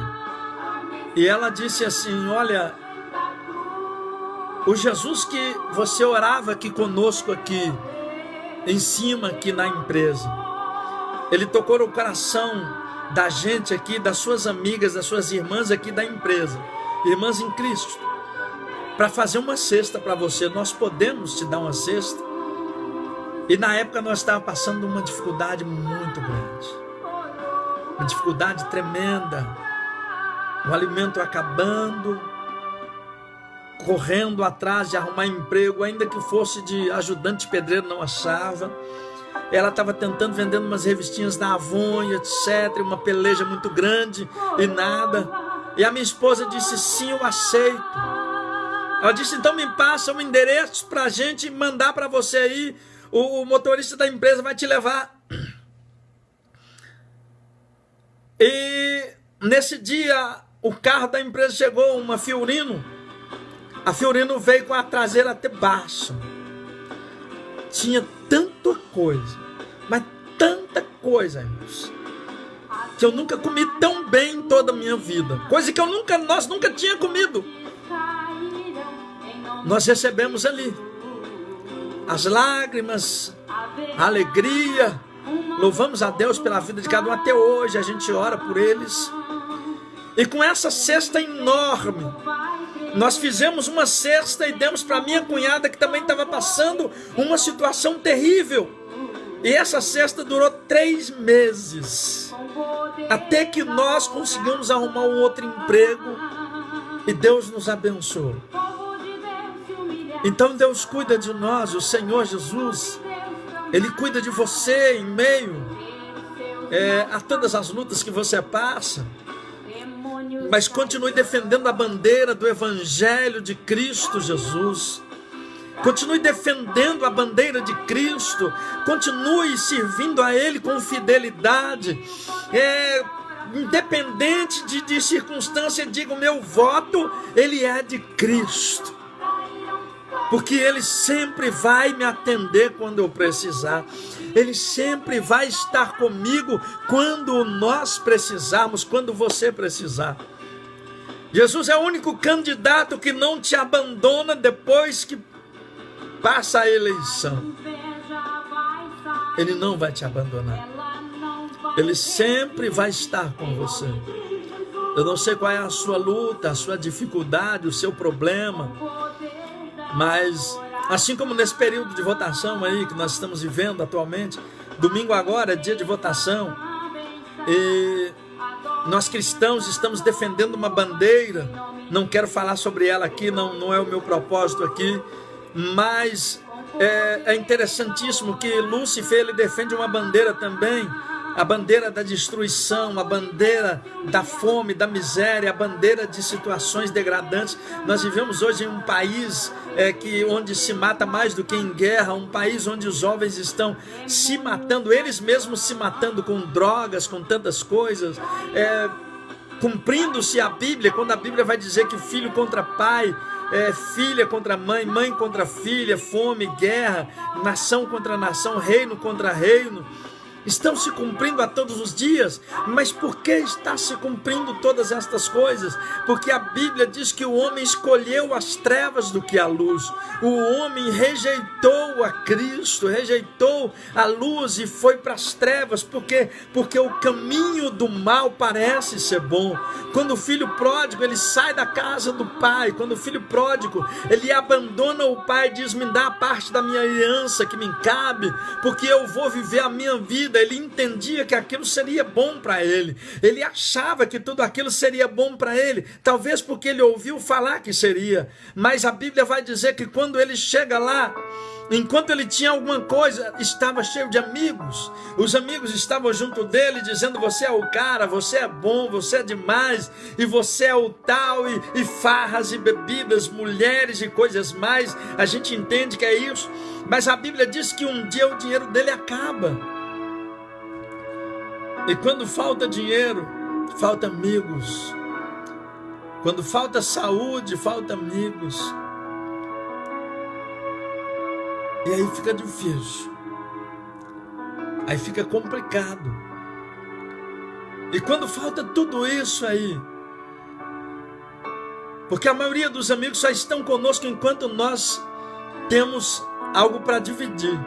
E ela disse assim: olha, o Jesus que você orava aqui conosco aqui, em cima aqui na empresa, ele tocou no coração da gente aqui, das suas amigas, das suas irmãs aqui da empresa, irmãs em Cristo, para fazer uma cesta para você. Nós podemos te dar uma cesta? E na época nós estávamos passando uma dificuldade muito grande, uma dificuldade tremenda, o alimento acabando, correndo atrás de arrumar emprego, ainda que fosse de ajudante pedreiro, não achava. Ela estava tentando, vendendo umas revistinhas da Avon, etc, uma peleja muito grande e nada. E a minha esposa disse: sim, eu aceito. Ela disse: então me passa um endereço para a gente mandar para você aí, o motorista da empresa vai te levar. E nesse dia o carro da empresa chegou, uma Fiorino. A Fiorino veio com a traseira até baixo. Tinha tanta coisa, mas tanta coisa, irmãos, que eu nunca comi tão bem em toda a minha vida. Coisa que nós nunca tínhamos comido. Nós recebemos ali as lágrimas, a alegria. Louvamos a Deus pela vida de cada um até hoje. A gente ora por eles. E com essa cesta enorme, nós fizemos uma cesta e demos para minha cunhada, que também estava passando uma situação terrível. E essa cesta durou 3 meses, até que nós conseguimos arrumar um outro emprego e Deus nos abençoou. Então Deus cuida de nós, o Senhor Jesus, Ele cuida de você em meio a todas as lutas que você passa. Mas continue defendendo a bandeira do Evangelho de Cristo Jesus. Continue defendendo a bandeira de Cristo. Continue servindo a Ele com fidelidade. Independente de circunstância, diga: o meu voto, ele é de Cristo. Porque Ele sempre vai me atender quando eu precisar. Ele sempre vai estar comigo quando nós precisarmos, quando você precisar. Jesus é o único candidato que não te abandona depois que passa a eleição. Ele não vai te abandonar. Ele sempre vai estar com você. Eu não sei qual é a sua luta, a sua dificuldade, o seu problema, mas assim como nesse período de votação aí que nós estamos vivendo atualmente, domingo agora é dia de votação, e nós cristãos estamos defendendo uma bandeira. Não quero falar sobre ela aqui, não é o meu propósito aqui, mas é interessantíssimo que Lúcifer, ele defende uma bandeira também, a bandeira da destruição, a bandeira da fome, da miséria, a bandeira de situações degradantes. Nós vivemos hoje em um país onde se mata mais do que em guerra, um país onde os jovens estão se matando, eles mesmos se matando com drogas, com tantas coisas, cumprindo-se a Bíblia, quando a Bíblia vai dizer que filho contra pai, filha contra mãe, mãe contra filha, fome, guerra, nação contra nação, reino contra reino, estão se cumprindo a todos os dias. Mas por que está se cumprindo todas estas coisas? Porque a Bíblia diz que o homem escolheu as trevas do que a luz. O homem rejeitou a Cristo, rejeitou a luz e foi para as trevas. Por quê? Porque o caminho do mal parece ser bom. Quando o filho pródigo, ele sai da casa do pai, quando o filho pródigo, ele abandona o pai e diz: me dá a parte da minha herança que me cabe, porque eu vou viver a minha vida. Ele entendia que aquilo seria bom para ele. Ele achava que tudo aquilo seria bom para ele. Talvez porque ele ouviu falar que seria. Mas a Bíblia vai dizer que quando ele chega lá, enquanto ele tinha alguma coisa, estava cheio de amigos. Os amigos estavam junto dele dizendo: você é o cara, você é bom, você é demais, e você é o tal, e farras e bebidas, mulheres e coisas mais. A gente entende que é isso. Mas a Bíblia diz que um dia o dinheiro dele acaba. E quando falta dinheiro, falta amigos. Quando falta saúde, falta amigos. E aí fica difícil. Aí fica complicado. E quando falta tudo isso aí, porque a maioria dos amigos só estão conosco enquanto nós temos algo para dividir.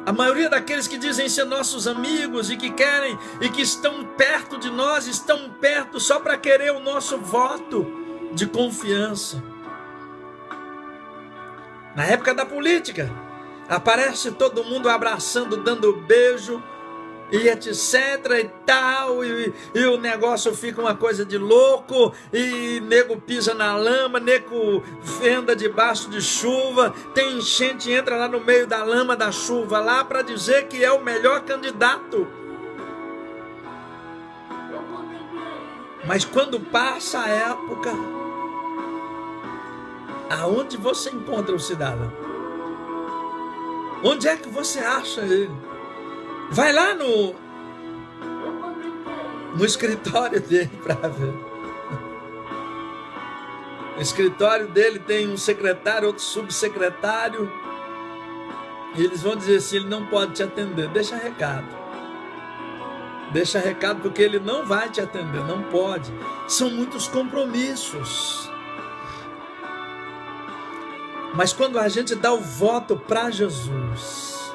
A maioria daqueles que dizem ser nossos amigos e que querem e que estão perto de nós, estão perto só para querer o nosso voto de confiança. Na época da política, aparece todo mundo abraçando, dando beijo e etc e tal, e o negócio fica uma coisa de louco, e nego pisa na lama, nego anda debaixo de chuva, tem enchente, entra lá no meio da lama, da chuva lá, para dizer que é o melhor candidato. Mas quando passa a época, aonde você encontra o cidadão? Onde é que você acha ele? Vai lá no escritório dele para ver. No escritório dele tem um secretário, outro subsecretário, e eles vão dizer assim: ele não pode te atender. Deixa recado. Deixa recado, porque ele não vai te atender, não pode. São muitos compromissos. Mas quando a gente dá o voto para Jesus,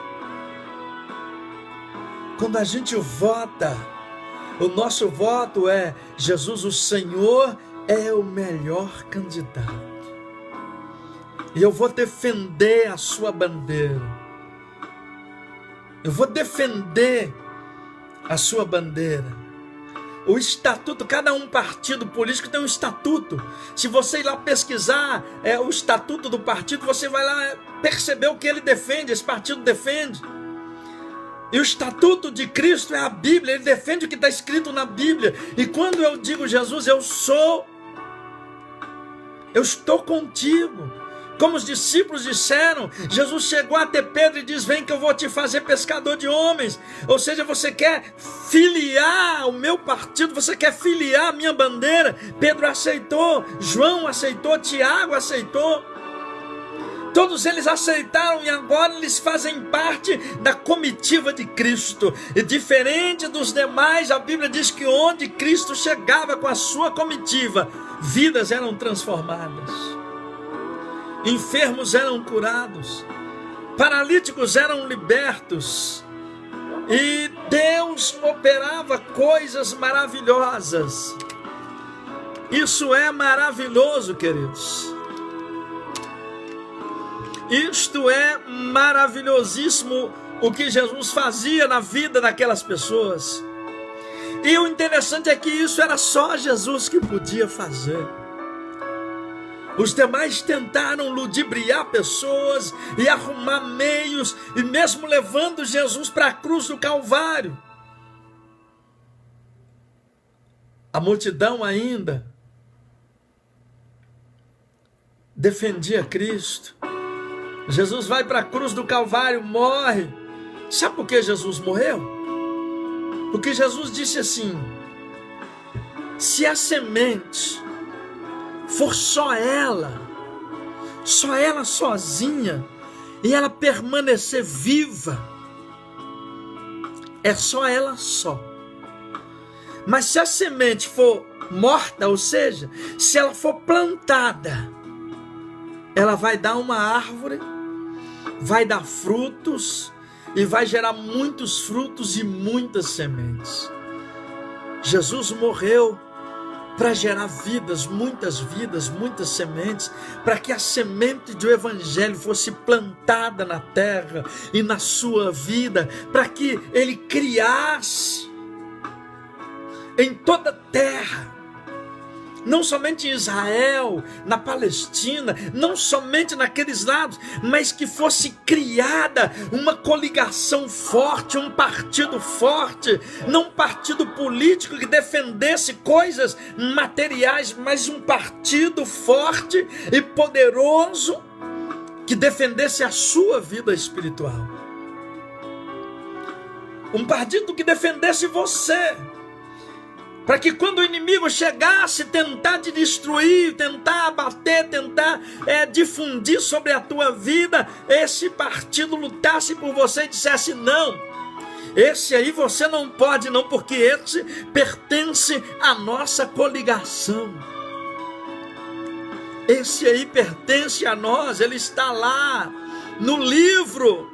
quando a gente vota, o nosso voto é: Jesus, o Senhor é o melhor candidato. E eu vou defender a sua bandeira. Eu vou defender a sua bandeira. O estatuto, cada partido político tem um estatuto. Se você ir lá pesquisar o estatuto do partido, você vai lá perceber o que ele defende, esse partido defende. E o estatuto de Cristo é a Bíblia, ele defende o que está escrito na Bíblia. E quando eu digo: Jesus, eu estou contigo. Como os discípulos disseram, Jesus chegou até Pedro e diz: vem que eu vou te fazer pescador de homens. Ou seja, você quer filiar o meu partido, você quer filiar a minha bandeira. Pedro aceitou, João aceitou, Tiago aceitou. Todos eles aceitaram e agora eles fazem parte da comitiva de Cristo. E diferente dos demais, a Bíblia diz que onde Cristo chegava com a sua comitiva, vidas eram transformadas, enfermos eram curados, paralíticos eram libertos, e Deus operava coisas maravilhosas. Isso é maravilhoso, queridos. Isto é maravilhosíssimo, o que Jesus fazia na vida daquelas pessoas. E o interessante é que isso era só Jesus que podia fazer. Os demais tentaram ludibriar pessoas e arrumar meios, e mesmo levando Jesus para a cruz do Calvário, a multidão ainda defendia Cristo. Jesus vai para a cruz do Calvário, morre. Sabe por que Jesus morreu? Porque Jesus disse assim: se a semente for só ela sozinha, e ela permanecer viva, é só ela só. Mas se a semente for morta, ou seja, se ela for plantada, ela vai dar uma árvore, vai dar frutos, e vai gerar muitos frutos e muitas sementes. Jesus morreu para gerar vidas, muitas sementes, para que a semente do Evangelho fosse plantada na terra e na sua vida, para que ele criasse em toda a terra, não somente em Israel, na Palestina, não somente naqueles lados, mas que fosse criada uma coligação forte, um partido forte, não um partido político que defendesse coisas materiais, mas um partido forte e poderoso que defendesse a sua vida espiritual. Um partido que defendesse você, para que quando o inimigo chegasse tentar te destruir, tentar abater, tentar difundir sobre a tua vida, esse partido lutasse por você e dissesse: não, esse aí você não pode não, porque esse pertence à nossa coligação. Esse aí pertence a nós, ele está lá no livro.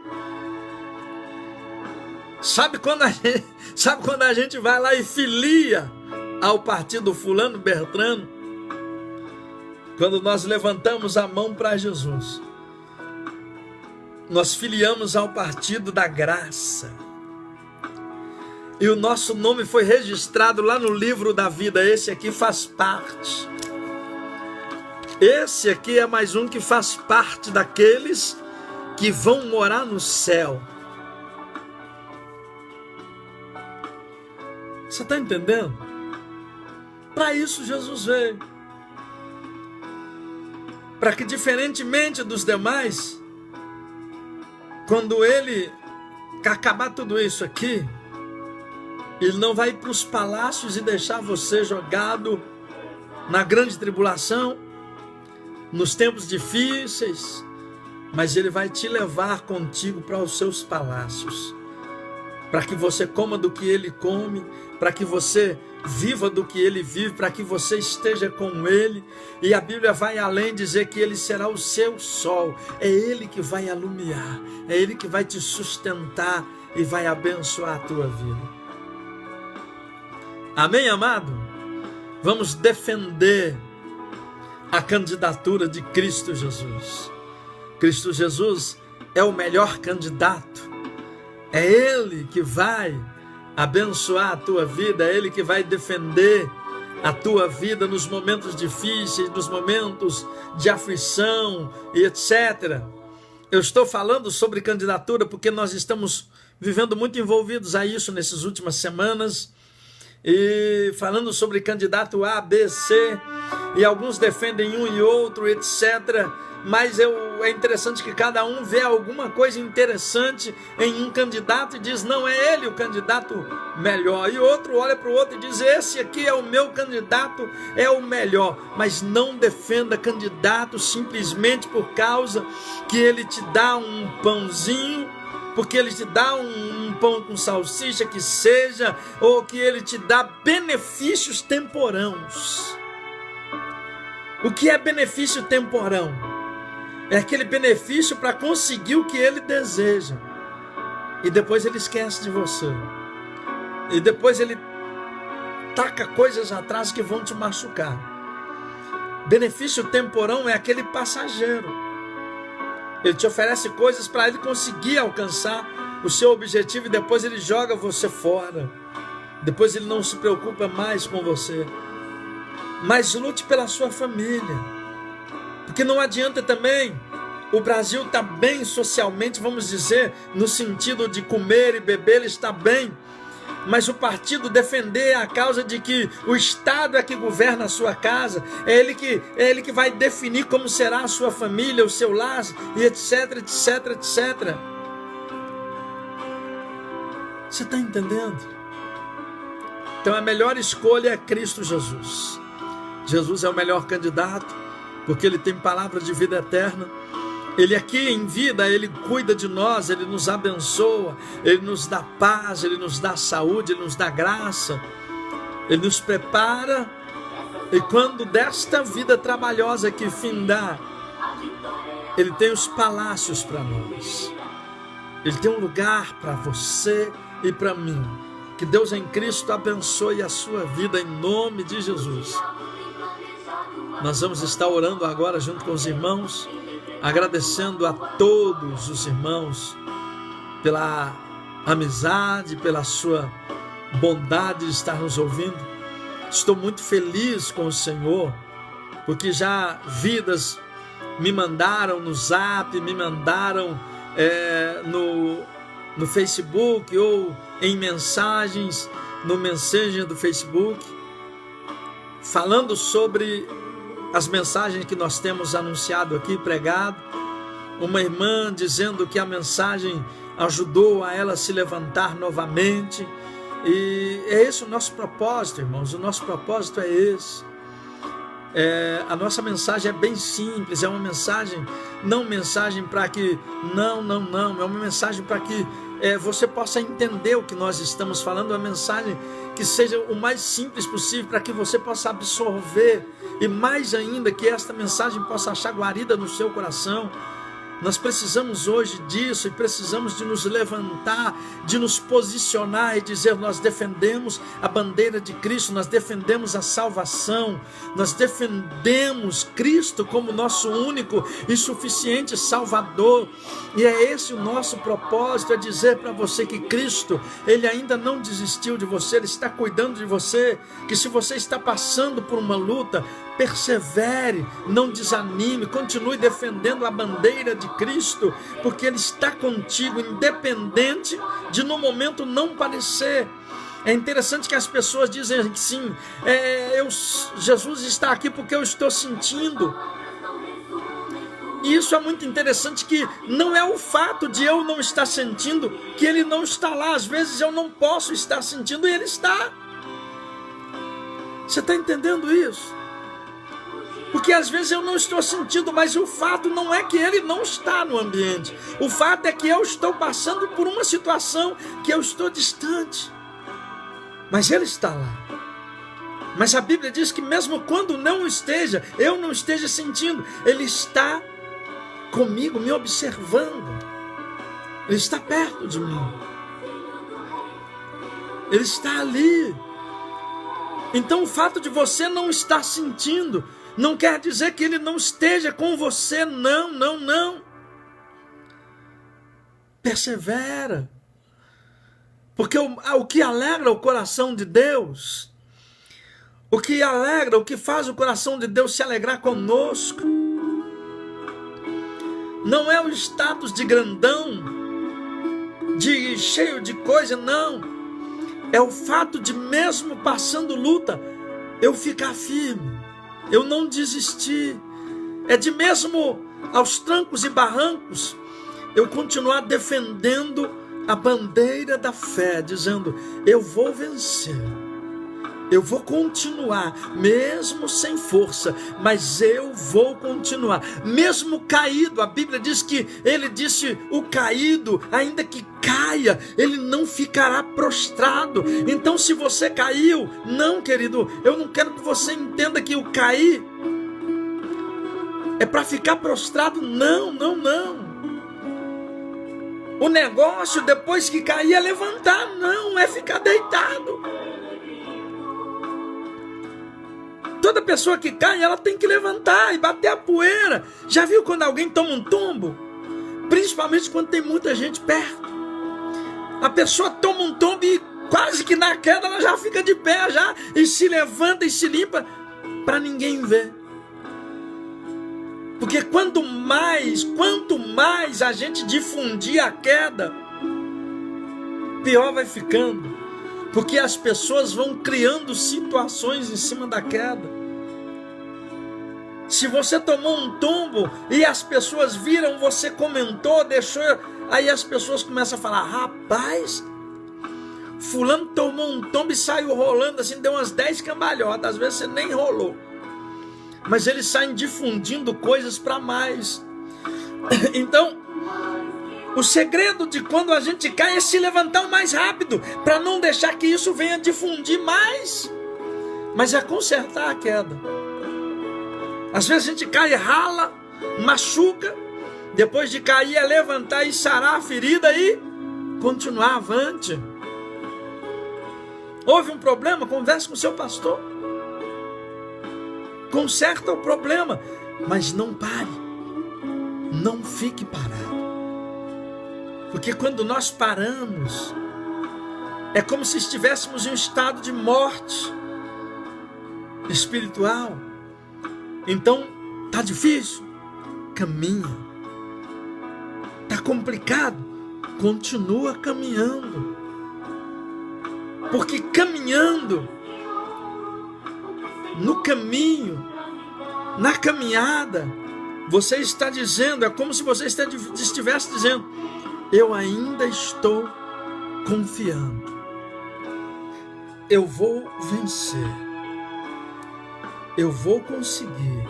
Sabe quando a gente vai lá e filia ao partido fulano, Bertrano? Quando nós levantamos a mão para Jesus, nós filiamos ao partido da graça, e o nosso nome foi registrado lá no livro da vida. Esse aqui faz parte, esse aqui é mais um que faz parte daqueles que vão morar no céu. Você está entendendo? Para isso Jesus veio. Para que, diferentemente dos demais, quando ele acabar tudo isso aqui, ele não vai para os palácios e deixar você jogado na grande tribulação, nos tempos difíceis, mas ele vai te levar contigo para os seus palácios, para que você coma do que ele come, para que você viva do que ele vive, para que você esteja com ele. E a Bíblia vai além, dizer que ele será o seu sol, é ele que vai alumiar, é ele que vai te sustentar e vai abençoar a tua vida. Amém, amado? Vamos defender a candidatura de Cristo Jesus. Cristo Jesus é o melhor candidato. É ele que vai abençoar a tua vida, é ele que vai defender a tua vida nos momentos difíceis, nos momentos de aflição e etc. Eu estou falando sobre candidatura porque nós estamos vivendo muito envolvidos a isso nessas últimas semanas, e falando sobre candidato A, B, C, e alguns defendem um e outro, etc. Mas é interessante que cada um vê alguma coisa interessante em um candidato e diz, não, é ele o candidato melhor. E outro olha para o outro e diz, esse aqui é o meu candidato, é o melhor. Mas não defenda candidato simplesmente por causa que ele te dá um pãozinho, porque ele te dá um pão com salsicha que seja, ou que ele te dá benefícios temporãos. O que é benefício temporão? É aquele benefício para conseguir o que ele deseja. E depois ele esquece de você. E depois ele taca coisas atrás que vão te machucar. Benefício temporão é aquele passageiro. Ele te oferece coisas para ele conseguir alcançar o seu objetivo e depois ele joga você fora. Depois ele não se preocupa mais com você. Mas lute pela sua família. Porque não adianta também o Brasil está bem socialmente, vamos dizer, no sentido de comer e beber, ele está bem. Mas o partido defender a causa de que o Estado é que governa a sua casa, é ele que vai definir como será a sua família, o seu lar, e etc, etc, etc. Você está entendendo? Então a melhor escolha é Cristo Jesus. Jesus é o melhor candidato, porque ele tem palavra de vida eterna. Ele aqui em vida, ele cuida de nós, ele nos abençoa, ele nos dá paz, ele nos dá saúde, ele nos dá graça, ele nos prepara. E quando desta vida trabalhosa que findar, ele tem os palácios para nós. Ele tem um lugar para você e para mim. Que Deus em Cristo abençoe a sua vida em nome de Jesus. Nós vamos estar orando agora junto com os irmãos, agradecendo a todos os irmãos pela amizade, pela sua bondade de estar nos ouvindo. Estou muito feliz com o Senhor, porque já vidas me mandaram no Zap, me mandaram no Facebook ou em mensagens, no Messenger do Facebook, falando sobre as mensagens que nós temos anunciado aqui, pregado. Uma irmã dizendo que a mensagem ajudou a ela a se levantar novamente. E é esse o nosso propósito, irmãos. O nosso propósito é esse. A nossa mensagem é bem simples. É uma mensagem, não mensagem para que... Não. É uma mensagem para que você possa entender o que nós estamos falando. Uma mensagem que seja o mais simples possível, para que você possa absorver. E mais ainda, que esta mensagem possa achar guarida no seu coração. Nós precisamos hoje disso e precisamos de nos levantar, de nos posicionar e dizer: nós defendemos a bandeira de Cristo, nós defendemos a salvação, nós defendemos Cristo como nosso único e suficiente Salvador. E é esse o nosso propósito, é dizer para você que Cristo, Ele ainda não desistiu de você, Ele está cuidando de você, que se você está passando por uma luta, persevere, não desanime, continue defendendo a bandeira de Cristo, porque Ele está contigo, independente de no momento não parecer. É interessante que as pessoas dizem que sim, Jesus está aqui porque eu estou sentindo. E isso é muito interessante, que não é o fato de eu não estar sentindo que Ele não está lá. Às vezes eu não posso estar sentindo e Ele está. Você está entendendo isso? Porque às vezes eu não estou sentindo, mas o fato não é que Ele não está no ambiente. O fato é que eu estou passando por uma situação que eu estou distante. Mas Ele está lá. Mas a Bíblia diz que mesmo quando eu não esteja sentindo, Ele está comigo, me observando. Ele está perto de mim. Ele está ali. Então o fato de você não estar sentindo não quer dizer que Ele não esteja com você. Não. Persevera. Porque o que alegra o coração de Deus, o que faz o coração de Deus se alegrar conosco, não é o status de grandão, de cheio de coisa, não. é o fato de, mesmo passando luta, eu ficar firme, eu não desistir. É de mesmo aos trancos e barrancos, eu continuar defendendo a bandeira da fé, dizendo: eu vou vencer, eu vou continuar, mesmo sem força, mas eu vou continuar, mesmo caído. A Bíblia diz que ele disse: o caído, ainda que caia, ele não ficará prostrado. Então, se você caiu, não, querido, eu não quero que você entenda que o cair é para ficar prostrado. Não, não, não. O negócio, depois que cair, é levantar, não é ficar deitado. Toda pessoa que cai, ela tem que levantar e bater a poeira. Já viu quando alguém toma um tombo? Principalmente quando tem muita gente perto. A pessoa toma um tombo e quase que na queda ela já fica de pé já, e se levanta e se limpa para ninguém ver. Porque quanto mais a gente difundir a queda, pior vai ficando. Porque as pessoas vão criando situações em cima da queda. Se você tomou um tombo e as pessoas viram, você comentou, deixou, aí as pessoas começam a falar: rapaz, fulano tomou um tombo e saiu rolando assim, deu umas 10 cambalhotas, às vezes você nem rolou. Mas eles saem difundindo coisas para mais. Então, o segredo de quando a gente cai é se levantar o mais rápido, para não deixar que isso venha difundir mais. Mas é consertar a queda. Às vezes a gente cai, rala, machuca. Depois de cair é levantar e sarar a ferida e continuar avante. Houve um problema? Converse com o seu pastor. Conserta o problema, mas não pare, não fique parado, porque quando nós paramos, é como se estivéssemos em um estado de morte espiritual. Então, tá difícil? Caminha. Tá complicado? Continua caminhando, porque caminhando, no caminho, na caminhada, você está dizendo, é como se você estivesse dizendo: eu ainda estou confiando, eu vou vencer, eu vou conseguir.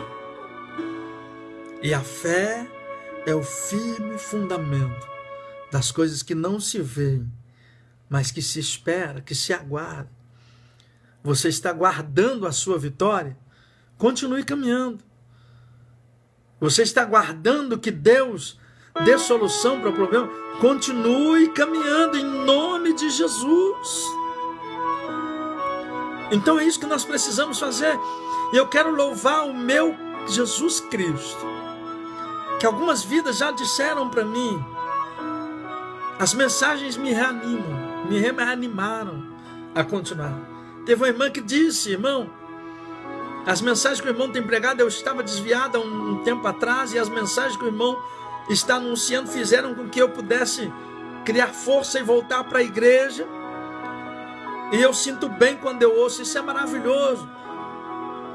E a fé é o firme fundamento das coisas que não se veem, mas que se espera, que se aguarda. Você está guardando a sua vitória? Continue caminhando. Você está guardando que Deus dê solução para o problema? Continue caminhando em nome de Jesus. Então é isso que nós precisamos fazer. E eu quero louvar o meu Jesus Cristo, que algumas vidas já disseram para mim. As mensagens me reanimam, me reanimaram a continuar. Teve uma irmã que disse: irmão, as mensagens que o irmão tem pregado, eu estava desviado há um tempo atrás, e as mensagens que o irmão está anunciando fizeram com que eu pudesse criar força e voltar para a igreja. E eu sinto bem quando eu ouço. Isso é maravilhoso,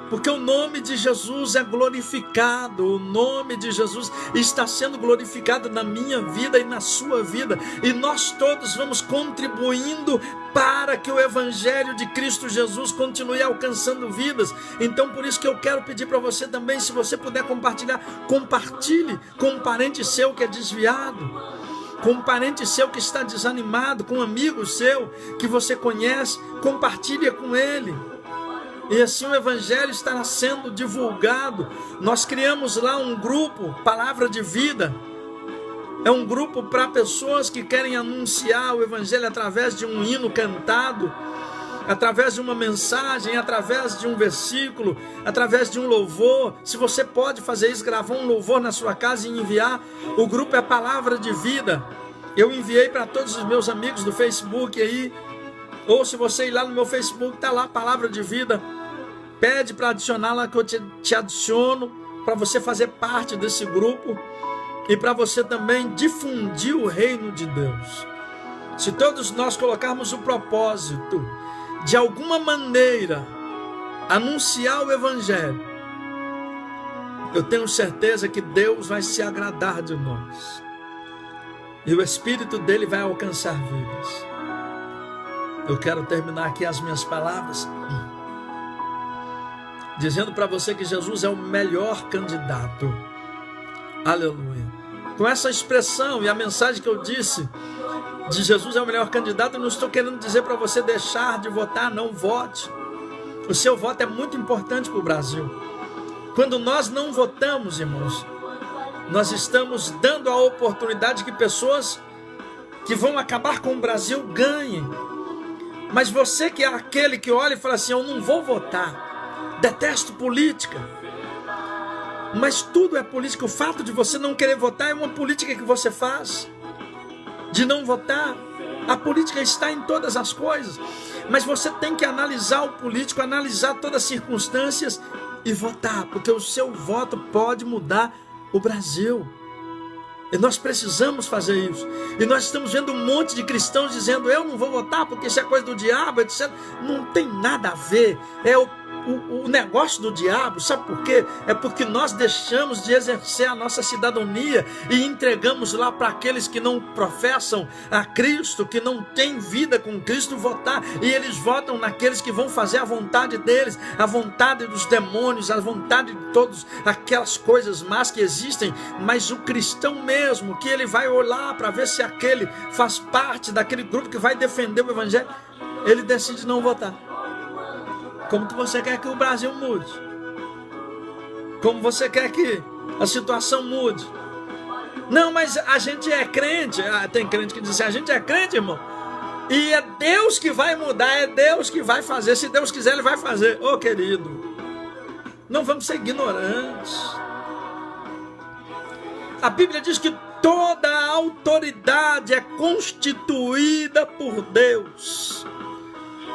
porque o nome de Jesus é glorificado, o nome de Jesus está sendo glorificado na minha vida e na sua vida, e nós todos vamos contribuindo para que o Evangelho de Cristo Jesus continue alcançando vidas. Então, por isso que eu quero pedir para você também, se você puder compartilhar, compartilhe com um parente seu que é desviado, com um parente seu que está desanimado, com um amigo seu que você conhece, compartilhe com ele. E assim o Evangelho estará sendo divulgado. Nós criamos lá um grupo, Palavra de Vida. É um grupo para pessoas que querem anunciar o Evangelho através de um hino cantado, através de uma mensagem, através de um versículo, através de um louvor. Se você pode fazer isso, gravar um louvor na sua casa e enviar. O grupo é Palavra de Vida. Eu enviei para todos os meus amigos do Facebook aí. Ou se você ir lá no meu Facebook, está lá Palavra de Vida. Pede para adicionar lá que eu te adiciono, para você fazer parte desse grupo e para você também difundir o reino de Deus. se todos nós colocarmos o propósito de alguma maneira anunciar o Evangelho, eu tenho certeza que Deus vai se agradar de nós. E o Espírito dele vai alcançar vidas. Eu quero terminar aqui as minhas palavras dizendo para você que Jesus é o melhor candidato. Aleluia. Com essa expressão e a mensagem que eu disse de Jesus é o melhor candidato, eu não estou querendo dizer para você deixar de votar. Não vote. O seu voto é muito importante para o Brasil. Quando nós não votamos, irmãos, nós estamos dando a oportunidade que pessoas que vão acabar com o Brasil ganhem. Mas você que é aquele que olha e fala assim, eu não vou votar, detesto política. Mas tudo é política. O fato de você não querer votar é uma política que você faz. De não votar. A política está em todas as coisas. Mas você tem que analisar o político, analisar todas as circunstâncias e votar. Porque o seu voto pode mudar o Brasil. E nós precisamos fazer isso. E nós estamos vendo um monte de cristãos dizendo, eu não vou votar porque isso é coisa do diabo, etc. Não tem nada a ver. É o negócio do diabo, sabe por quê? É porque nós deixamos de exercer a nossa cidadania e entregamos lá para aqueles que não professam a Cristo, que não têm vida com Cristo, votar. E eles votam naqueles que vão fazer a vontade deles, a vontade dos demônios, a vontade de todas aquelas coisas más que existem. Mas o cristão mesmo, que ele vai olhar para ver se aquele faz parte daquele grupo que vai defender o Evangelho, ele decide não votar. Como que você quer que o Brasil mude? Como você quer que a situação mude? Não, mas a gente é crente. Tem crente que diz assim, a gente é crente, irmão. E é Deus que vai mudar, é Deus que vai fazer. Se Deus quiser, Ele vai fazer. Ô, querido, não vamos ser ignorantes. A Bíblia diz que toda a autoridade é constituída por Deus.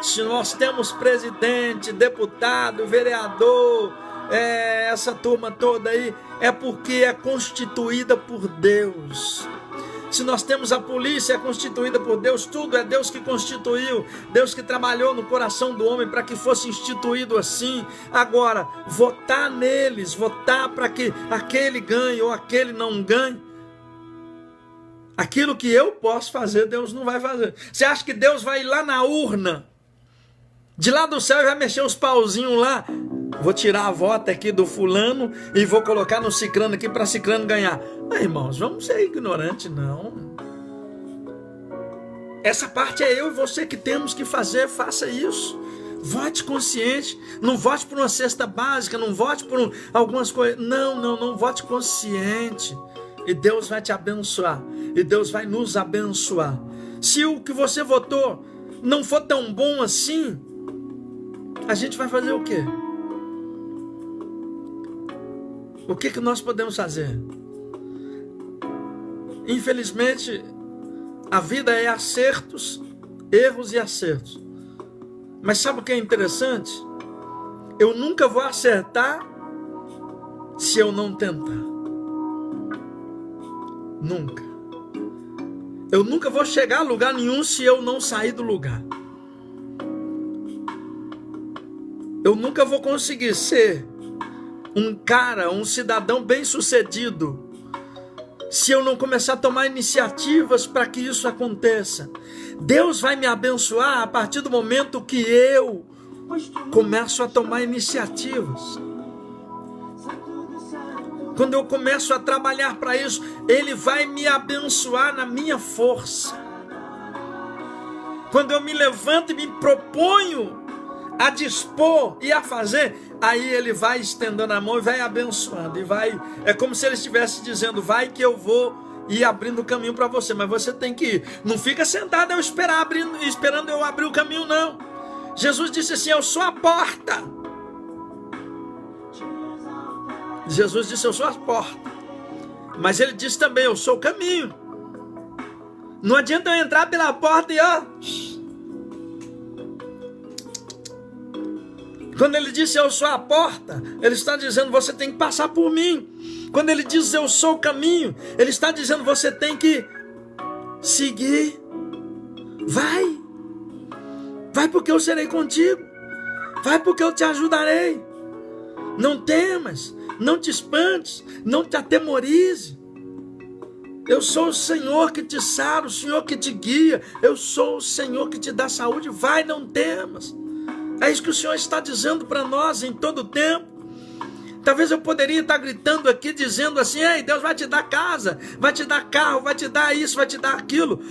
Se nós temos presidente, deputado, vereador, essa turma toda aí, é porque é constituída por Deus. Se nós temos a polícia, é constituída por Deus. Tudo é Deus que constituiu, Deus que trabalhou no coração do homem para que fosse instituído assim. Agora, votar neles, votar para que aquele ganhe ou aquele não ganhe, aquilo que eu posso fazer, Deus não vai fazer. Você acha que Deus vai ir lá na urna, de lá do céu, e vai mexer os pauzinhos lá? Vou tirar a voto aqui do fulano e vou colocar no ciclano aqui para ciclano ganhar. Mas, irmãos, vamos ser ignorantes, não. Essa parte é eu e você que temos que fazer. Faça isso. Vote consciente. Não vote por uma cesta básica, não vote por algumas coisas. Não vote consciente. E Deus vai te abençoar. E Deus vai nos abençoar. Se o que você votou não for tão bom assim, a gente vai fazer o quê? O que nós podemos fazer? Infelizmente, a vida é acertos, erros e acertos. Mas sabe o que é interessante? Eu nunca vou acertar se eu não tentar. Nunca. Eu nunca vou chegar a lugar nenhum se eu não sair do lugar. Eu nunca vou conseguir ser um cidadão bem-sucedido se eu não começar a tomar iniciativas para que isso aconteça. Deus vai me abençoar a partir do momento que eu começo a tomar iniciativas. Quando eu começo a trabalhar para isso, Ele vai me abençoar na minha força. Quando eu me levanto e me proponho a dispor e a fazer, aí Ele vai estendendo a mão e vai abençoando, é como se Ele estivesse dizendo, vai que eu vou ir abrindo o caminho para você, mas você tem que ir, não fica sentado esperando eu abrir o caminho, não. Jesus disse assim, eu sou a porta. Jesus disse, eu sou a porta, mas Ele disse também, eu sou o caminho. Não adianta eu entrar pela porta e quando Ele disse eu sou a porta, Ele está dizendo você tem que passar por mim. Quando Ele diz eu sou o caminho, Ele está dizendo você tem que seguir. Vai porque eu serei contigo. Vai porque eu te ajudarei. Não temas, não te espantes, não te atemorize. Eu sou o Senhor que te sara, o Senhor que te guia. Eu sou o Senhor que te dá saúde. Vai, não temas. É isso que o Senhor está dizendo para nós em todo o tempo. Talvez eu poderia estar gritando aqui, dizendo assim: ei, Deus vai te dar casa, vai te dar carro, vai te dar isso, vai te dar aquilo.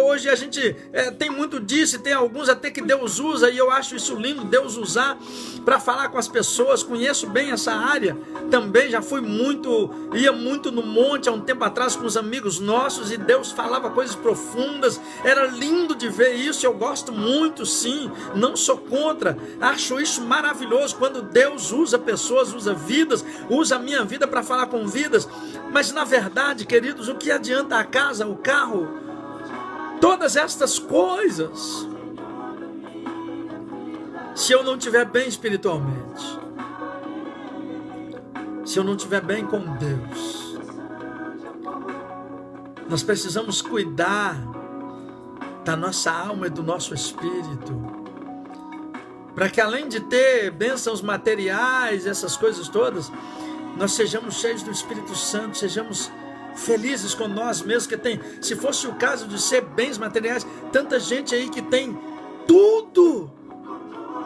Hoje a gente tem muito disso, e tem alguns até que Deus usa, e eu acho isso lindo, Deus usar para falar com as pessoas. Conheço bem essa área, também já ia muito no monte há um tempo atrás com os amigos nossos, e Deus falava coisas profundas, era lindo de ver isso. Eu gosto muito, sim, não sou contra, acho isso maravilhoso, quando Deus usa pessoas, usa vidas, usa a minha vida para falar com vidas. Mas na verdade, queridos, o que adianta a casa, o carro, todas estas coisas, se eu não estiver bem espiritualmente, se eu não estiver bem com Deus? Nós precisamos cuidar da nossa alma e do nosso espírito, para que além de ter bênçãos materiais, essas coisas todas, nós sejamos cheios do Espírito Santo, sejamos felizes com nós mesmos. Que tem, se fosse o caso de ser bens materiais, tanta gente aí que tem tudo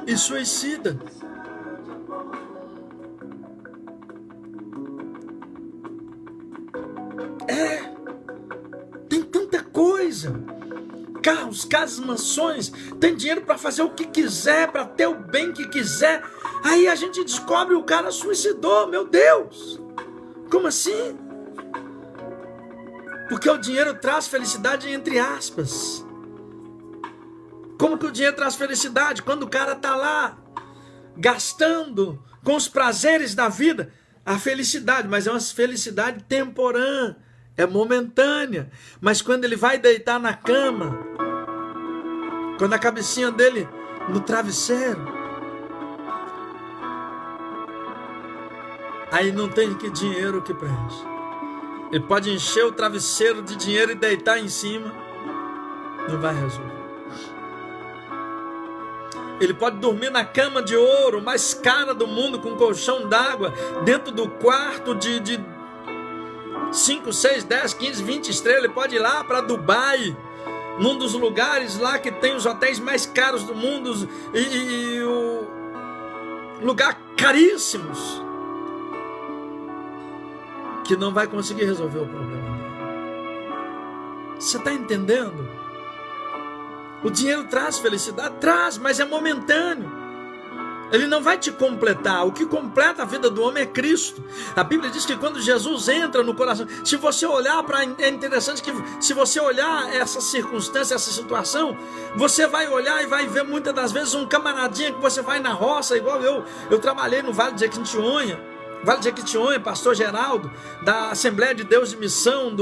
e suicida. Tem tanta coisa. Carros, casas, mansões, tem dinheiro para fazer o que quiser, para ter o bem que quiser. Aí a gente descobre o cara suicidou. Meu Deus, como assim? Porque o dinheiro traz felicidade, entre aspas. Como que o dinheiro traz felicidade? Quando o cara está lá gastando com os prazeres da vida, a felicidade, mas é uma felicidade temporânea, é momentânea. Mas quando ele vai deitar na cama, quando a cabecinha dele no travesseiro, aí não tem que dinheiro que preste. Ele pode encher o travesseiro de dinheiro e deitar em cima, não vai resolver. Ele pode dormir na cama de ouro, mais cara do mundo, com um colchão d'água, dentro do quarto de 5, 6, 10, 15, 20 estrelas. Ele pode ir lá para Dubai, num dos lugares lá que tem os hotéis mais caros do mundo, e o lugar caríssimos, que não vai conseguir resolver o problema dele. Você está entendendo? O dinheiro traz felicidade? Traz, mas é momentâneo. Ele não vai te completar. O que completa a vida do homem é Cristo. A Bíblia diz que quando Jesus entra no coração, se você olhar para... É interessante que se você olhar essa circunstância, essa situação, você vai olhar e vai ver muitas das vezes um camaradinha que você vai na roça, igual eu trabalhei no Vale de Jequitinhonha. Vale de Jequitinhonha, pastor Geraldo, da Assembleia de Deus de Missão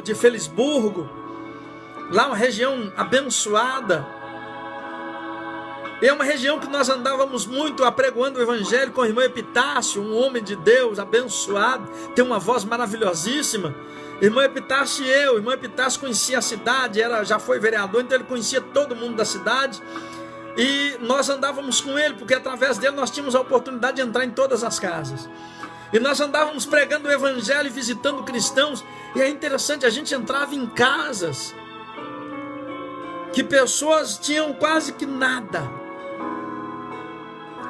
de Felisburgo. Lá uma região abençoada. É uma região que nós andávamos muito apregoando o evangelho com o irmão Epitácio, um homem de Deus abençoado, tem uma voz maravilhosíssima. Irmão Epitácio e eu, irmão Epitácio conhecia a cidade, já foi vereador, então ele conhecia todo mundo da cidade. E nós andávamos com ele, porque através dele nós tínhamos a oportunidade de entrar em todas as casas. E nós andávamos pregando o evangelho e visitando cristãos. E é interessante, a gente entrava em casas que pessoas tinham quase que nada,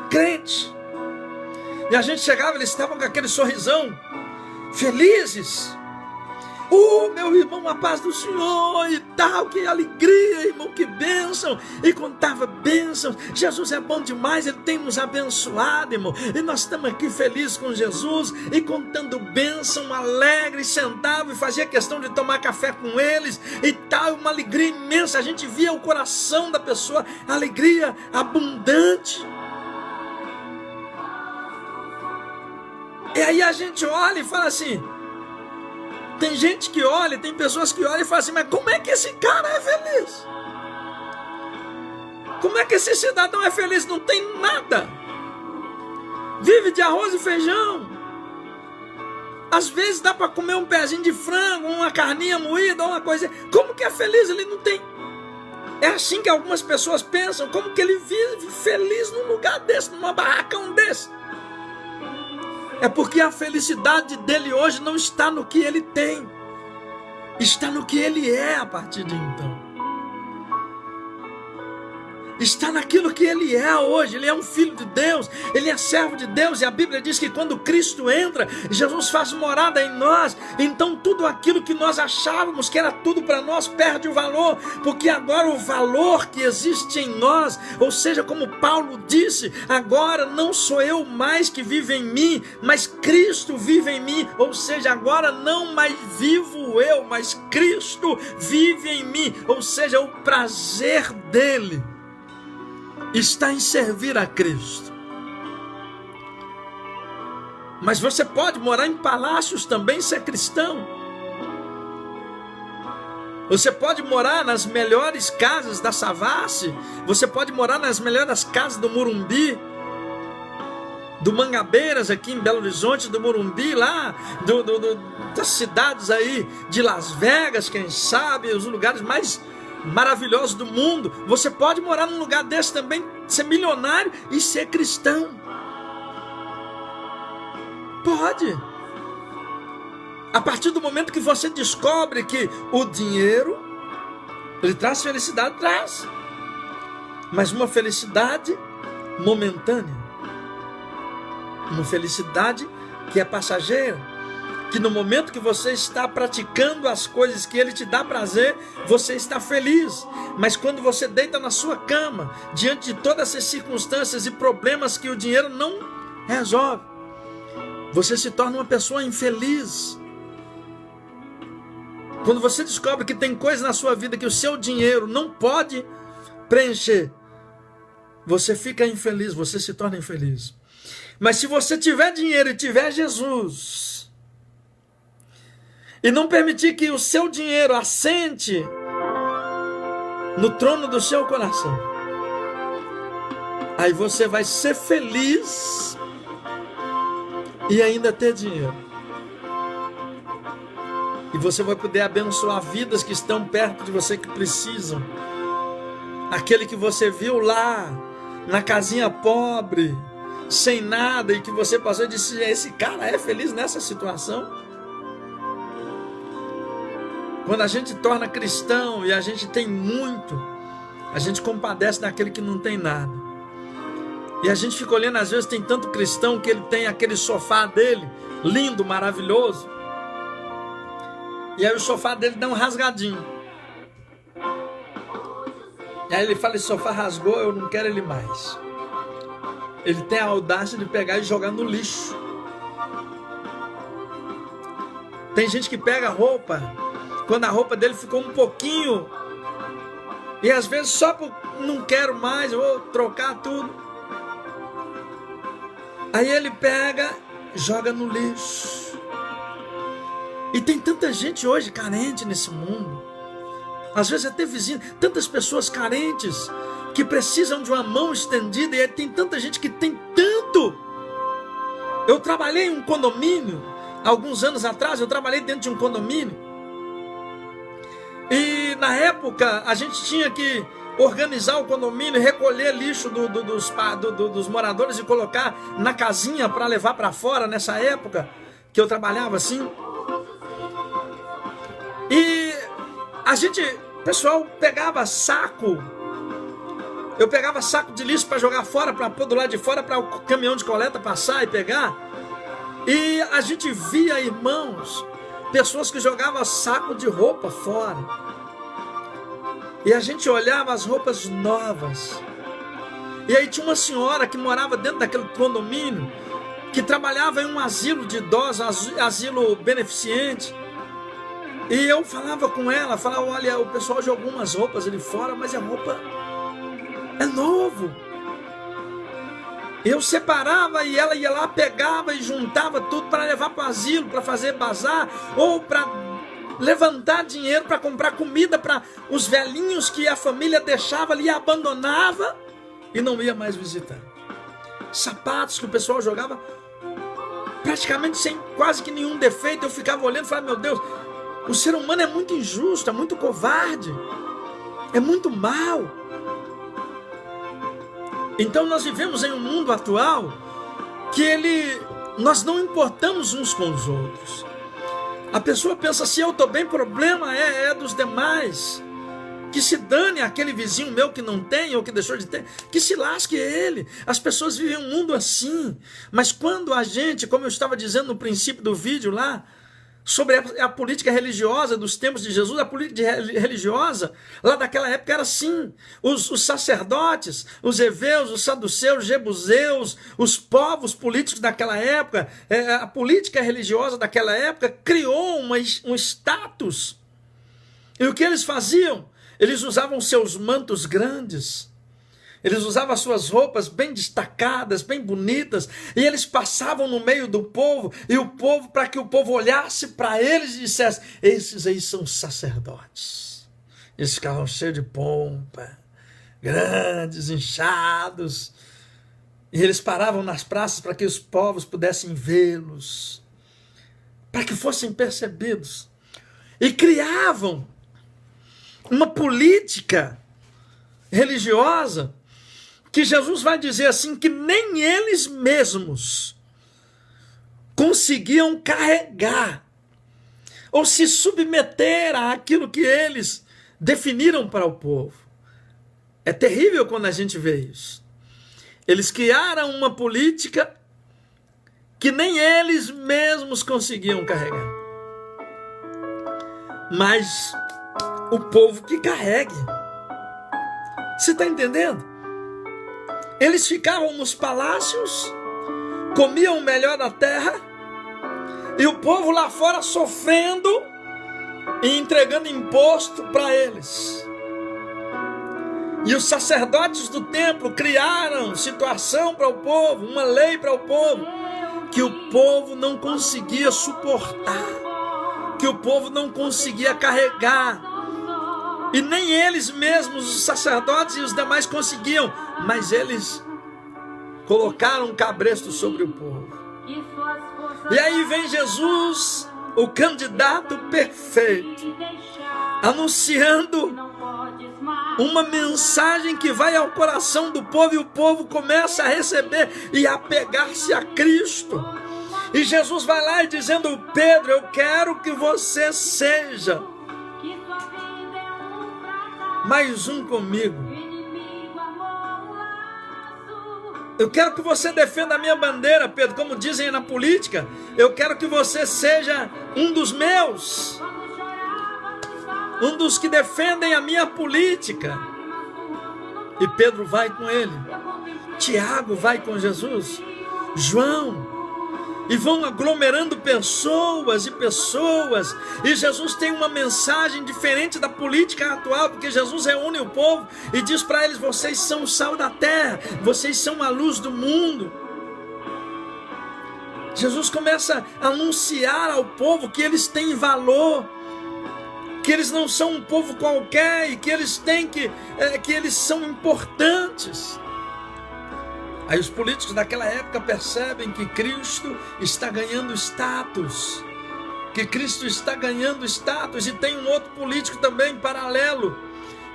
crente, e a gente chegava, eles estavam com aquele sorrisão, felizes. Meu irmão, a paz do Senhor e tal, que alegria, irmão, que bênção. E contava bênçãos. Jesus é bom demais, Ele tem nos abençoado, irmão. E nós estamos aqui felizes com Jesus e contando bênção, alegre, sentava e fazia questão de tomar café com eles e tal, uma alegria imensa. A gente via o coração da pessoa, alegria abundante. E aí a gente olha e fala assim, tem gente que olha, tem pessoas que olham e falam assim, mas como é que esse cara é feliz? Como é que esse cidadão é feliz? Não tem nada. Vive de arroz e feijão. Às vezes dá para comer um pezinho de frango, uma carninha moída, uma coisa. Como que é feliz? Ele não tem É assim que algumas pessoas pensam, como que ele vive feliz num lugar desse, numa barracão desse? É porque a felicidade dele hoje não está no que ele tem, está no que ele é a partir de então. Está naquilo que ele é hoje. Ele é um filho de Deus, ele é servo de Deus, e a Bíblia diz que quando Cristo entra, Jesus faz morada em nós. Então tudo aquilo que nós achávamos que era tudo para nós perde o valor, porque agora o valor que existe em nós, ou seja, como Paulo disse, agora não sou eu mais que vive em mim, mas Cristo vive em mim. Ou seja, agora não mais vivo eu, mas Cristo vive em mim. Ou seja, o prazer dele está em servir a Cristo. Mas você pode morar em palácios também, ser cristão. Você pode morar nas melhores casas da Savassi. Você pode morar nas melhores casas do Morumbi, do Mangabeiras aqui em Belo Horizonte, do Morumbi lá, das cidades aí de Las Vegas, quem sabe, os lugares mais maravilhosos do mundo. Você pode morar num lugar desse também, ser milionário e ser cristão. Pode. A partir do momento que você descobre que o dinheiro, ele traz felicidade, traz. Mas uma felicidade momentânea. Uma felicidade que é passageira. Que no momento que você está praticando as coisas que ele te dá prazer, você está feliz. Mas quando você deita na sua cama, diante de todas essas circunstâncias e problemas que o dinheiro não resolve, você se torna uma pessoa infeliz. Quando você descobre que tem coisas na sua vida que o seu dinheiro não pode preencher, você fica infeliz, você se torna infeliz. Mas se você tiver dinheiro e tiver Jesus, e não permitir que o seu dinheiro assente no trono do seu coração, aí você vai ser feliz e ainda ter dinheiro. E você vai poder abençoar vidas que estão perto de você, que precisam. Aquele que você viu lá, na casinha pobre, sem nada, e que você passou e disse, esse cara é feliz nessa situação. Quando a gente torna cristão e a gente tem muito, a gente compadece daquele que não tem nada. E a gente fica olhando, às vezes tem tanto cristão que ele tem aquele sofá dele, lindo, maravilhoso. E aí o sofá dele dá um rasgadinho. E aí ele fala, esse sofá rasgou, eu não quero ele mais. Ele tem a audácia de pegar e jogar no lixo. Tem gente que pega roupa, quando a roupa dele ficou um pouquinho, e às vezes só por não quero mais, eu vou trocar tudo. Aí ele pega, joga no lixo. E tem tanta gente hoje carente nesse mundo. Às vezes até vizinho, tantas pessoas carentes que precisam de uma mão estendida, e aí tem tanta gente que tem tanto. Eu trabalhei em um condomínio, alguns anos atrás, eu trabalhei dentro de um condomínio. E na época a gente tinha que organizar o condomínio, recolher lixo dos moradores e colocar na casinha para levar para fora, nessa época que eu trabalhava assim. E a gente, pessoal, pegava saco. Eu pegava saco de lixo para jogar fora, para pôr do lado de fora, para o caminhão de coleta passar e pegar. E a gente via, irmãos, pessoas que jogavam saco de roupa fora. E a gente olhava as roupas novas. E aí tinha uma senhora que morava dentro daquele condomínio, que trabalhava em um asilo de idosos, asilo beneficente. E eu falava com ela, falava, olha, o pessoal jogou umas roupas ali fora, mas a roupa é novo. Eu separava e ela ia lá, pegava e juntava tudo para levar para o asilo, para fazer bazar, ou para levantar dinheiro para comprar comida para os velhinhos que a família deixava ali, abandonava e não ia mais visitar. Sapatos que o pessoal jogava praticamente sem quase que nenhum defeito. Eu ficava olhando e falava, meu Deus, o ser humano é muito injusto, é muito covarde. É muito mal. Então nós vivemos em um mundo atual que nós não importamos uns com os outros. A pessoa pensa, se eu estou bem, problema é dos demais. Que se dane aquele vizinho meu que não tem ou que deixou de ter, que se lasque ele. As pessoas vivem um mundo assim. Mas quando a gente, como eu estava dizendo no princípio do vídeo lá, sobre a política religiosa dos tempos de Jesus, a política religiosa lá daquela época era assim. Os sacerdotes, os heveus, os saduceus, os jebuseus, os povos políticos daquela época, a política religiosa daquela época criou um status. E o que eles faziam? Eles usavam seus mantos grandes, eles usavam as suas roupas bem destacadas, bem bonitas, e eles passavam no meio do povo, e o povo, para que o povo olhasse para eles e dissesse, esses aí são sacerdotes. Eles ficavam cheios de pompa, grandes, inchados, e eles paravam nas praças para que os povos pudessem vê-los, para que fossem percebidos, e criavam uma política religiosa que Jesus vai dizer assim, que nem eles mesmos conseguiam carregar ou se submeter àquilo que eles definiram para o povo. É terrível quando a gente vê isso. Eles criaram uma política que nem eles mesmos conseguiam carregar. Mas o povo que carregue. Você está entendendo? Eles ficavam nos palácios, comiam o melhor da terra, e o povo lá fora sofrendo e entregando imposto para eles. E os sacerdotes do templo criaram situação para o povo, uma lei para o povo, que o povo não conseguia suportar, que o povo não conseguia carregar. E nem eles mesmos, os sacerdotes e os demais, conseguiam, mas eles colocaram um cabresto sobre o povo. E aí vem Jesus, o candidato perfeito, anunciando uma mensagem que vai ao coração do povo, e o povo começa a receber e a apegar-se a Cristo. E Jesus vai lá e dizendo, Pedro, eu quero que você seja mais um comigo. Eu quero que você defenda a minha bandeira, Pedro, como dizem na política. Eu quero que você seja um dos meus, um dos que defendem a minha política. E Pedro vai com ele, Tiago vai com Jesus, João, e vão aglomerando pessoas e pessoas, e Jesus tem uma mensagem diferente da política atual, porque Jesus reúne o povo e diz para eles, vocês são o sal da terra, vocês são a luz do mundo. Jesus começa a anunciar ao povo que eles têm valor, que eles não são um povo qualquer, e que eles têm que eles são importantes. Aí os políticos daquela época percebem que Cristo está ganhando status. Que Cristo está ganhando status. E tem um outro político também paralelo.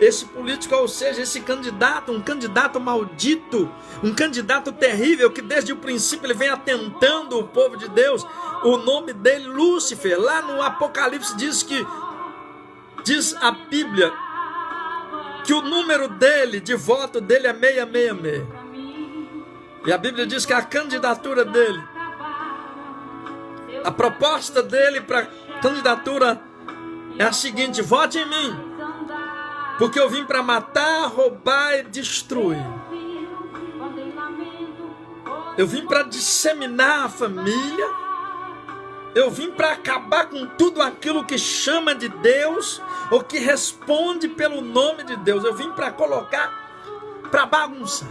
Esse político, ou seja, esse candidato, um candidato maldito, um candidato terrível, que desde o princípio ele vem atentando o povo de Deus. O nome dele, Lúcifer. Lá no Apocalipse diz a Bíblia que o número dele, de voto dele é 666. E a Bíblia diz que a candidatura dele, a proposta dele para candidatura é a seguinte: vote em mim, porque eu vim para matar, roubar e destruir. Eu vim para disseminar a família. Eu vim para acabar com tudo aquilo que chama de Deus ou que responde pelo nome de Deus. Eu vim para colocar, para bagunçar.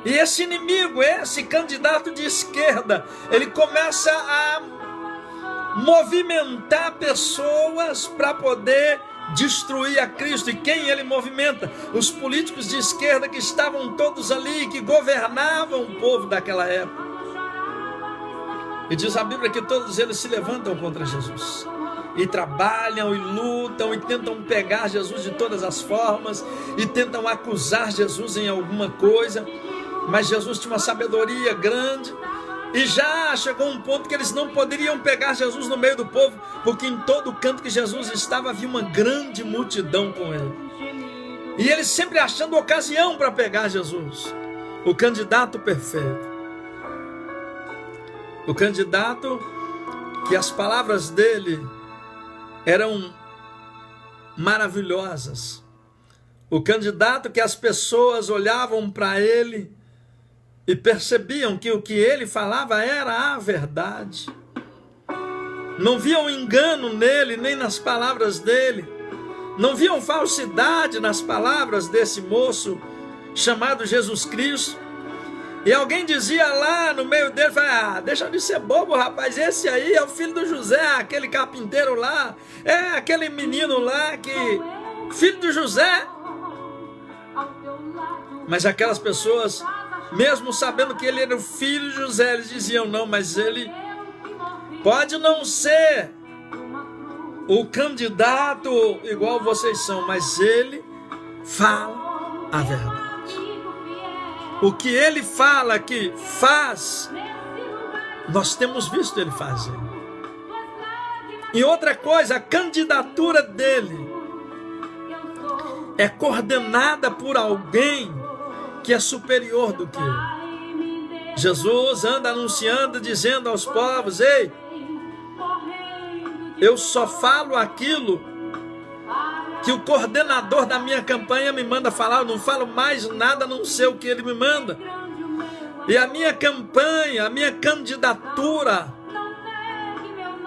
E esse inimigo, esse candidato de esquerda, ele começa a movimentar pessoas para poder destruir a Cristo. E quem ele movimenta? Os políticos de esquerda que estavam todos ali, que governavam o povo daquela época. E diz a Bíblia que todos eles se levantam contra Jesus. e trabalham e lutam e tentam pegar Jesus de todas as formas e tentam acusar Jesus em alguma coisa, mas Jesus tinha uma sabedoria grande e já chegou um ponto que eles não poderiam pegar Jesus no meio do povo, porque em todo canto que Jesus estava havia uma grande multidão com ele, e eles sempre achando ocasião para pegar Jesus, o candidato perfeito, o candidato que as palavras dele eram maravilhosas, o candidato que as pessoas olhavam para ele e percebiam que o que ele falava era a verdade, não viam engano nele, nem nas palavras dele, não viam falsidade nas palavras desse moço chamado Jesus Cristo. E alguém dizia lá no meio dele, deixa de ser bobo, rapaz, esse aí é o filho do José, aquele carpinteiro lá, é aquele menino lá que, filho do José. Mas aquelas pessoas, mesmo sabendo que ele era o filho de José, eles diziam, não, mas ele pode não ser o candidato igual vocês são, mas ele fala a verdade. O que ele fala que faz, nós temos visto ele fazer. E outra coisa, a candidatura dele é coordenada por alguém que é superior do que ele. Jesus anda anunciando, dizendo aos povos, ei, eu só falo aquilo que o coordenador da minha campanha me manda falar, eu não falo mais nada a não ser o que ele me manda. E a minha campanha, a minha candidatura,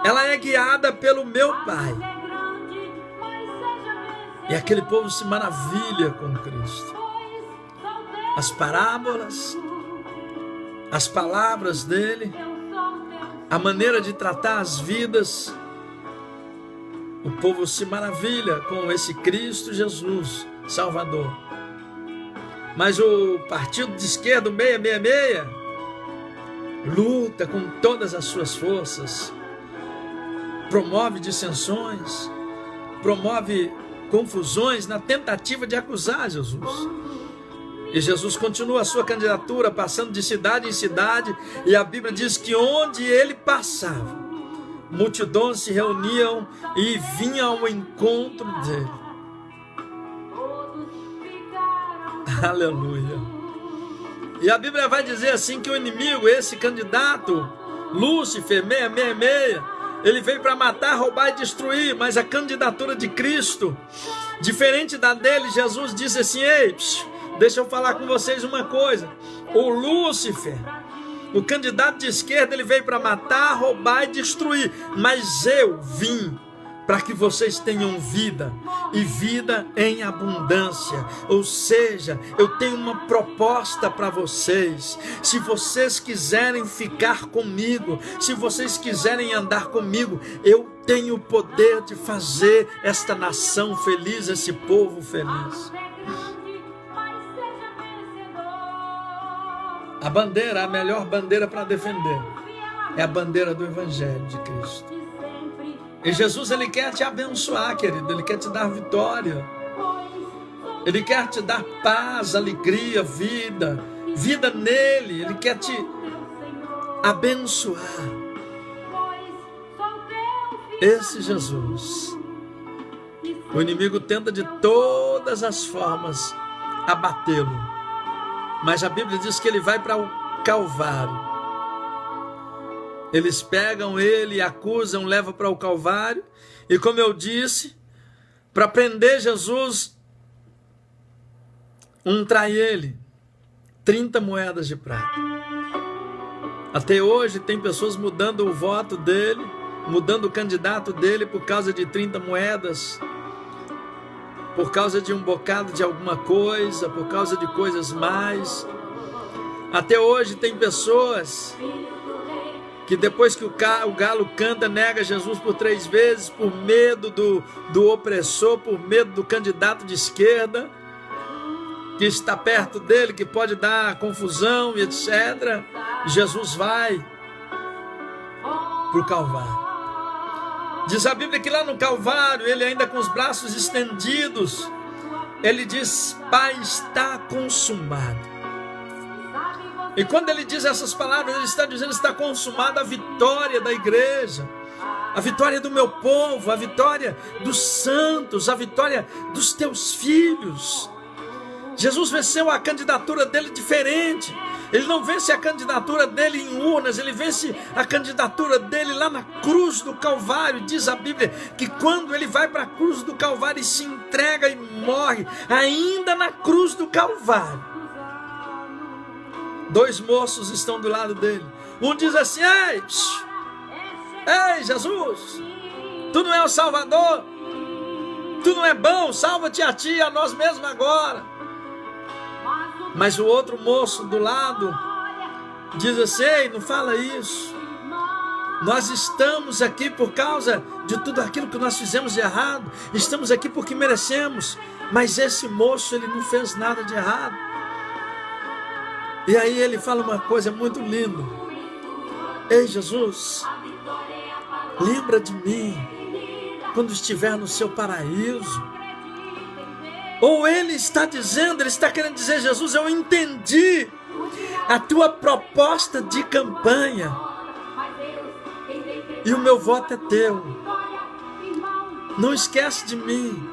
ela é guiada pelo meu Pai. E aquele povo se maravilha com Cristo. As parábolas, as palavras dele, a maneira de tratar as vidas, o povo se maravilha com esse Cristo Jesus, Salvador. Mas o partido de esquerda, o 666, luta com todas as suas forças, promove dissensões, promove confusões na tentativa de acusar Jesus. E Jesus continua a sua candidatura, passando de cidade em cidade, e a Bíblia diz que onde ele passava, multidões se reuniam e vinham ao encontro dele. Aleluia. E a Bíblia vai dizer assim que o inimigo, esse candidato, Lúcifer, 666, ele veio para matar, roubar e destruir, mas a candidatura de Cristo, diferente da dele, Jesus disse assim, ei, deixa eu falar com vocês uma coisa, o Lúcifer, o candidato de esquerda, ele veio para matar, roubar e destruir, mas eu vim para que vocês tenham vida, e vida em abundância. Ou seja, eu tenho uma proposta para vocês. Se vocês quiserem ficar comigo, se vocês quiserem andar comigo, eu tenho o poder de fazer esta nação feliz, esse povo feliz. A bandeira, a melhor bandeira para defender, é a bandeira do Evangelho de Cristo. E Jesus, ele quer te abençoar, querido, ele quer te dar vitória, ele quer te dar paz, alegria, vida nele, ele quer te abençoar. Esse Jesus, o inimigo tenta de todas as formas abatê-lo, mas a Bíblia diz que ele vai para o Calvário. Eles pegam ele, acusam, levam para o Calvário. E como eu disse, para prender Jesus, trai ele 30 moedas de prata. Até hoje tem pessoas mudando o voto dele, mudando o candidato dele por causa de 30 moedas, por causa de um bocado de alguma coisa, por causa de coisas mais. Até hoje tem pessoas que depois que o galo canta, nega Jesus por 3 vezes, por medo do opressor, por medo do candidato de esquerda, que está perto dele, que pode dar confusão e etc. Jesus vai para o Calvário. Diz a Bíblia que lá no Calvário, ele ainda com os braços estendidos, ele diz: Pai, está consumado. E quando ele diz essas palavras, ele está dizendo: está consumada a vitória da igreja, a vitória do meu povo, a vitória dos santos, a vitória dos teus filhos. Jesus venceu a candidatura dele diferente. Ele não vence a candidatura dele em urnas, ele vence a candidatura dele lá na cruz do Calvário. Diz a Bíblia que quando ele vai para a cruz do Calvário e se entrega e morre, ainda na cruz do Calvário, dois moços estão do lado dele. Um diz assim: Ei, Jesus, tu não é o Salvador, tu não é bom, salva-te a ti e a nós mesmos agora. Mas o outro moço do lado diz assim: Ei, não fala isso. Nós estamos aqui por causa de tudo aquilo que nós fizemos de errado. Estamos aqui porque merecemos. Mas esse moço, ele não fez nada de errado. E aí ele fala uma coisa muito linda: Ei, Jesus, lembra de mim quando estiver no seu paraíso. Ou ele está dizendo, ele está querendo dizer: Jesus, eu entendi a tua proposta de campanha e o meu voto é teu. Não esquece de mim.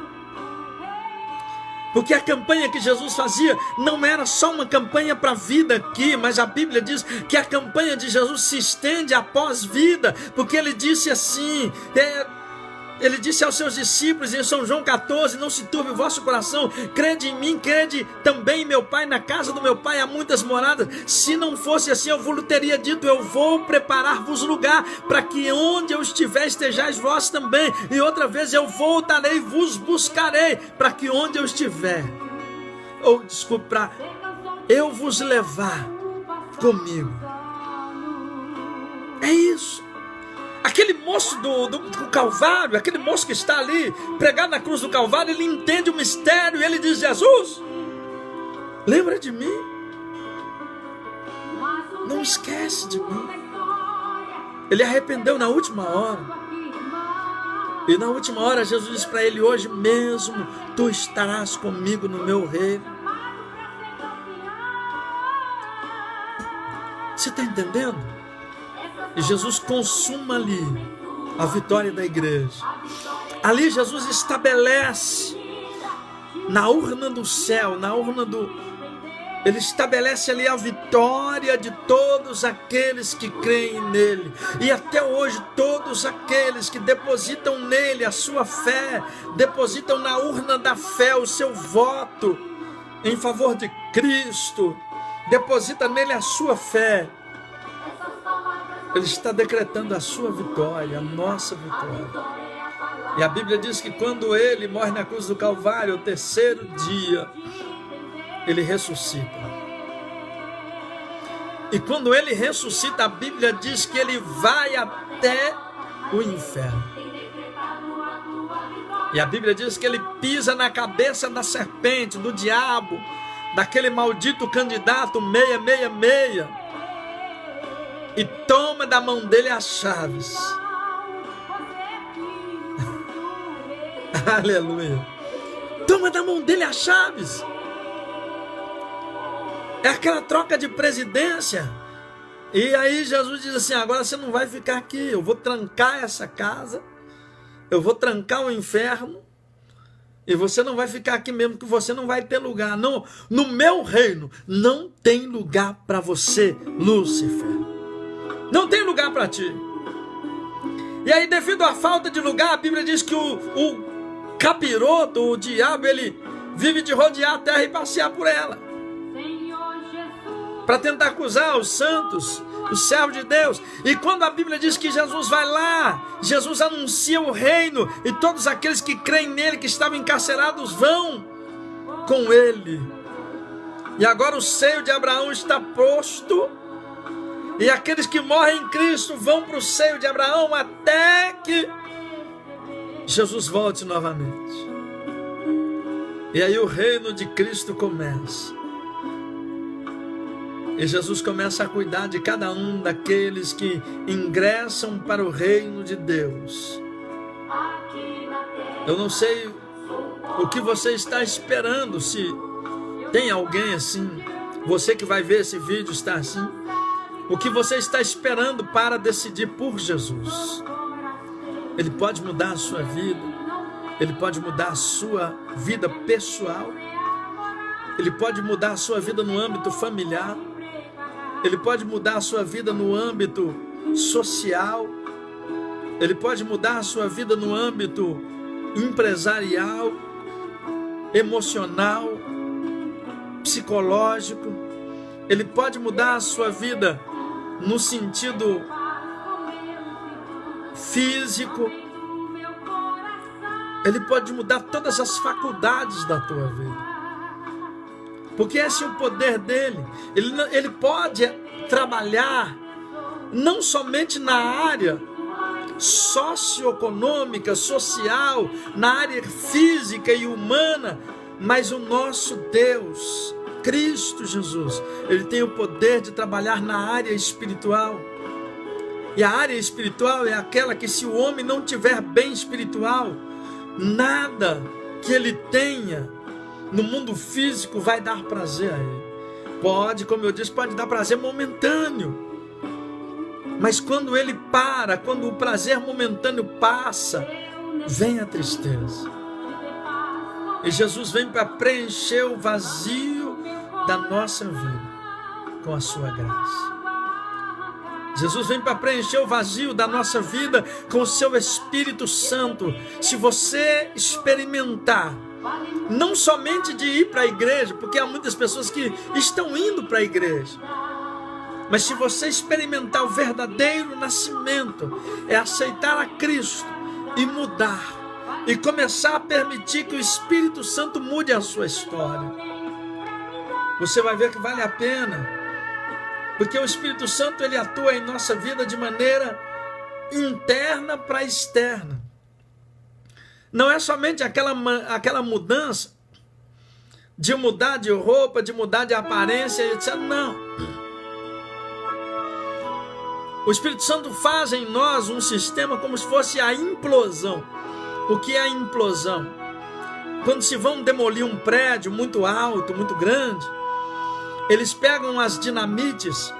Porque a campanha que Jesus fazia não era só uma campanha para a vida aqui, mas a Bíblia diz que a campanha de Jesus se estende após vida, porque ele disse assim, ele disse aos seus discípulos em São João 14: Não se turbe o vosso coração, crede em mim, crede também em meu Pai. Na casa do meu Pai há muitas moradas. Se não fosse assim, eu vos teria dito: eu vou preparar-vos lugar, para que onde eu estiver estejais vós também. E outra vez eu voltarei e vos buscarei, para que onde eu estiver, para eu vos levar comigo. É isso. Aquele moço do Calvário, aquele moço que está ali pregado na cruz do Calvário, ele entende o mistério e ele diz: Jesus, lembra de mim, não esquece de mim. Ele arrependeu na última hora, e na última hora Jesus disse para ele: hoje mesmo tu estarás comigo no meu reino. Você está entendendo? E Jesus consuma ali a vitória da igreja. Ali Jesus estabelece na urna do céu, ele estabelece ali a vitória de todos aqueles que creem nele. E até hoje todos aqueles que depositam nele a sua fé, depositam na urna da fé o seu voto em favor de Cristo, deposita nele a sua fé, ele está decretando a sua vitória, a nossa vitória. E a Bíblia diz que quando ele morre na cruz do Calvário, o terceiro dia, ele ressuscita. E quando ele ressuscita, a Bíblia diz que ele vai até o inferno. E a Bíblia diz que ele pisa na cabeça da serpente, do diabo, daquele maldito candidato 666. E toma da mão dele as chaves. Aleluia. Toma da mão dele as chaves. É aquela troca de presidência. E aí Jesus diz assim: agora você não vai ficar aqui. Eu vou trancar essa casa. Eu vou trancar o inferno. E você não vai ficar aqui mesmo, que você não vai ter lugar. Não, no meu reino não tem lugar para você, Lúcifer. Não tem lugar para ti. E aí, devido à falta de lugar, a Bíblia diz que o capiroto, o diabo, ele vive de rodear a terra e passear por ela, para tentar acusar os santos, os servos de Deus. E quando a Bíblia diz que Jesus vai lá, Jesus anuncia o reino, e todos aqueles que creem nele, que estavam encarcerados, vão com ele. E agora o seio de Abraão está posto, e aqueles que morrem em Cristo vão para o seio de Abraão até que Jesus volte novamente. E aí o reino de Cristo começa. E Jesus começa a cuidar de cada um daqueles que ingressam para o reino de Deus. Eu não sei o que você está esperando, se tem alguém assim, você que vai ver esse vídeo está assim. O que você está esperando para decidir por Jesus? Ele pode mudar a sua vida, Ele pode mudar a sua vida pessoal, Ele pode mudar a sua vida no âmbito familiar, Ele pode mudar a sua vida no âmbito social, Ele pode mudar a sua vida no âmbito empresarial, emocional, psicológico. Ele pode mudar a sua vida no sentido físico. Ele pode mudar todas áreas da tua vida. Porque esse é o poder dele. Ele pode trabalhar não somente na área socioeconômica, social, na área física e humana, mas o nosso Deus, Cristo Jesus, Ele tem o poder de trabalhar na área espiritual. E a área espiritual é aquela que, se o homem não tiver bem espiritual, nada que ele tenha no mundo físico vai dar prazer a ele. Pode, como eu disse, pode dar prazer momentâneo. Mas quando ele para, quando o prazer momentâneo passa, vem a tristeza. E Jesus vem para preencher o vazio da nossa vida com a sua graça. Jesus vem para preencher o vazio da nossa vida com o seu Espírito Santo. Se você experimentar, não somente de ir para a igreja, porque há muitas pessoas que estão indo para a igreja, mas se você experimentar o verdadeiro nascimento, é aceitar a Cristo e mudar, e começar a permitir que o Espírito Santo mude a sua história, você vai ver que vale a pena, porque o Espírito Santo, ele atua em nossa vida de maneira interna para externa. Não é somente aquela mudança de mudar de roupa, de mudar de aparência, etc. Não. O Espírito Santo faz em nós um sistema como se fosse a implosão. O que é a implosão? Quando se vão demolir um prédio muito alto, muito grande, eles pegam as dinamites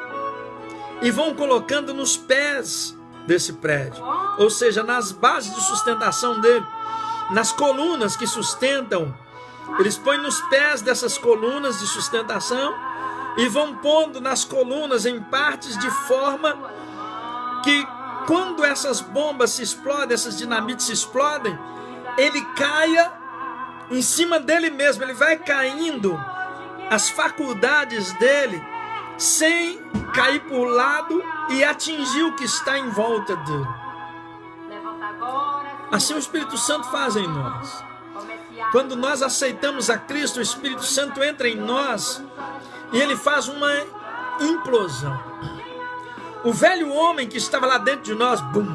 e vão colocando nos pés desse prédio, ou seja, nas bases de sustentação dele, nas colunas que sustentam. Eles põem nos pés dessas colunas de sustentação e vão pondo nas colunas em partes de forma que, quando essas bombas se explodem, essas dinamites se explodem, ele caia em cima dele mesmo, ele vai caindo as faculdades dele sem cair por lado e atingir o que está em volta dele. Assim o Espírito Santo faz em nós. Quando nós aceitamos a Cristo, o Espírito Santo entra em nós e ele faz uma implosão. O velho homem que estava lá dentro de nós, bum,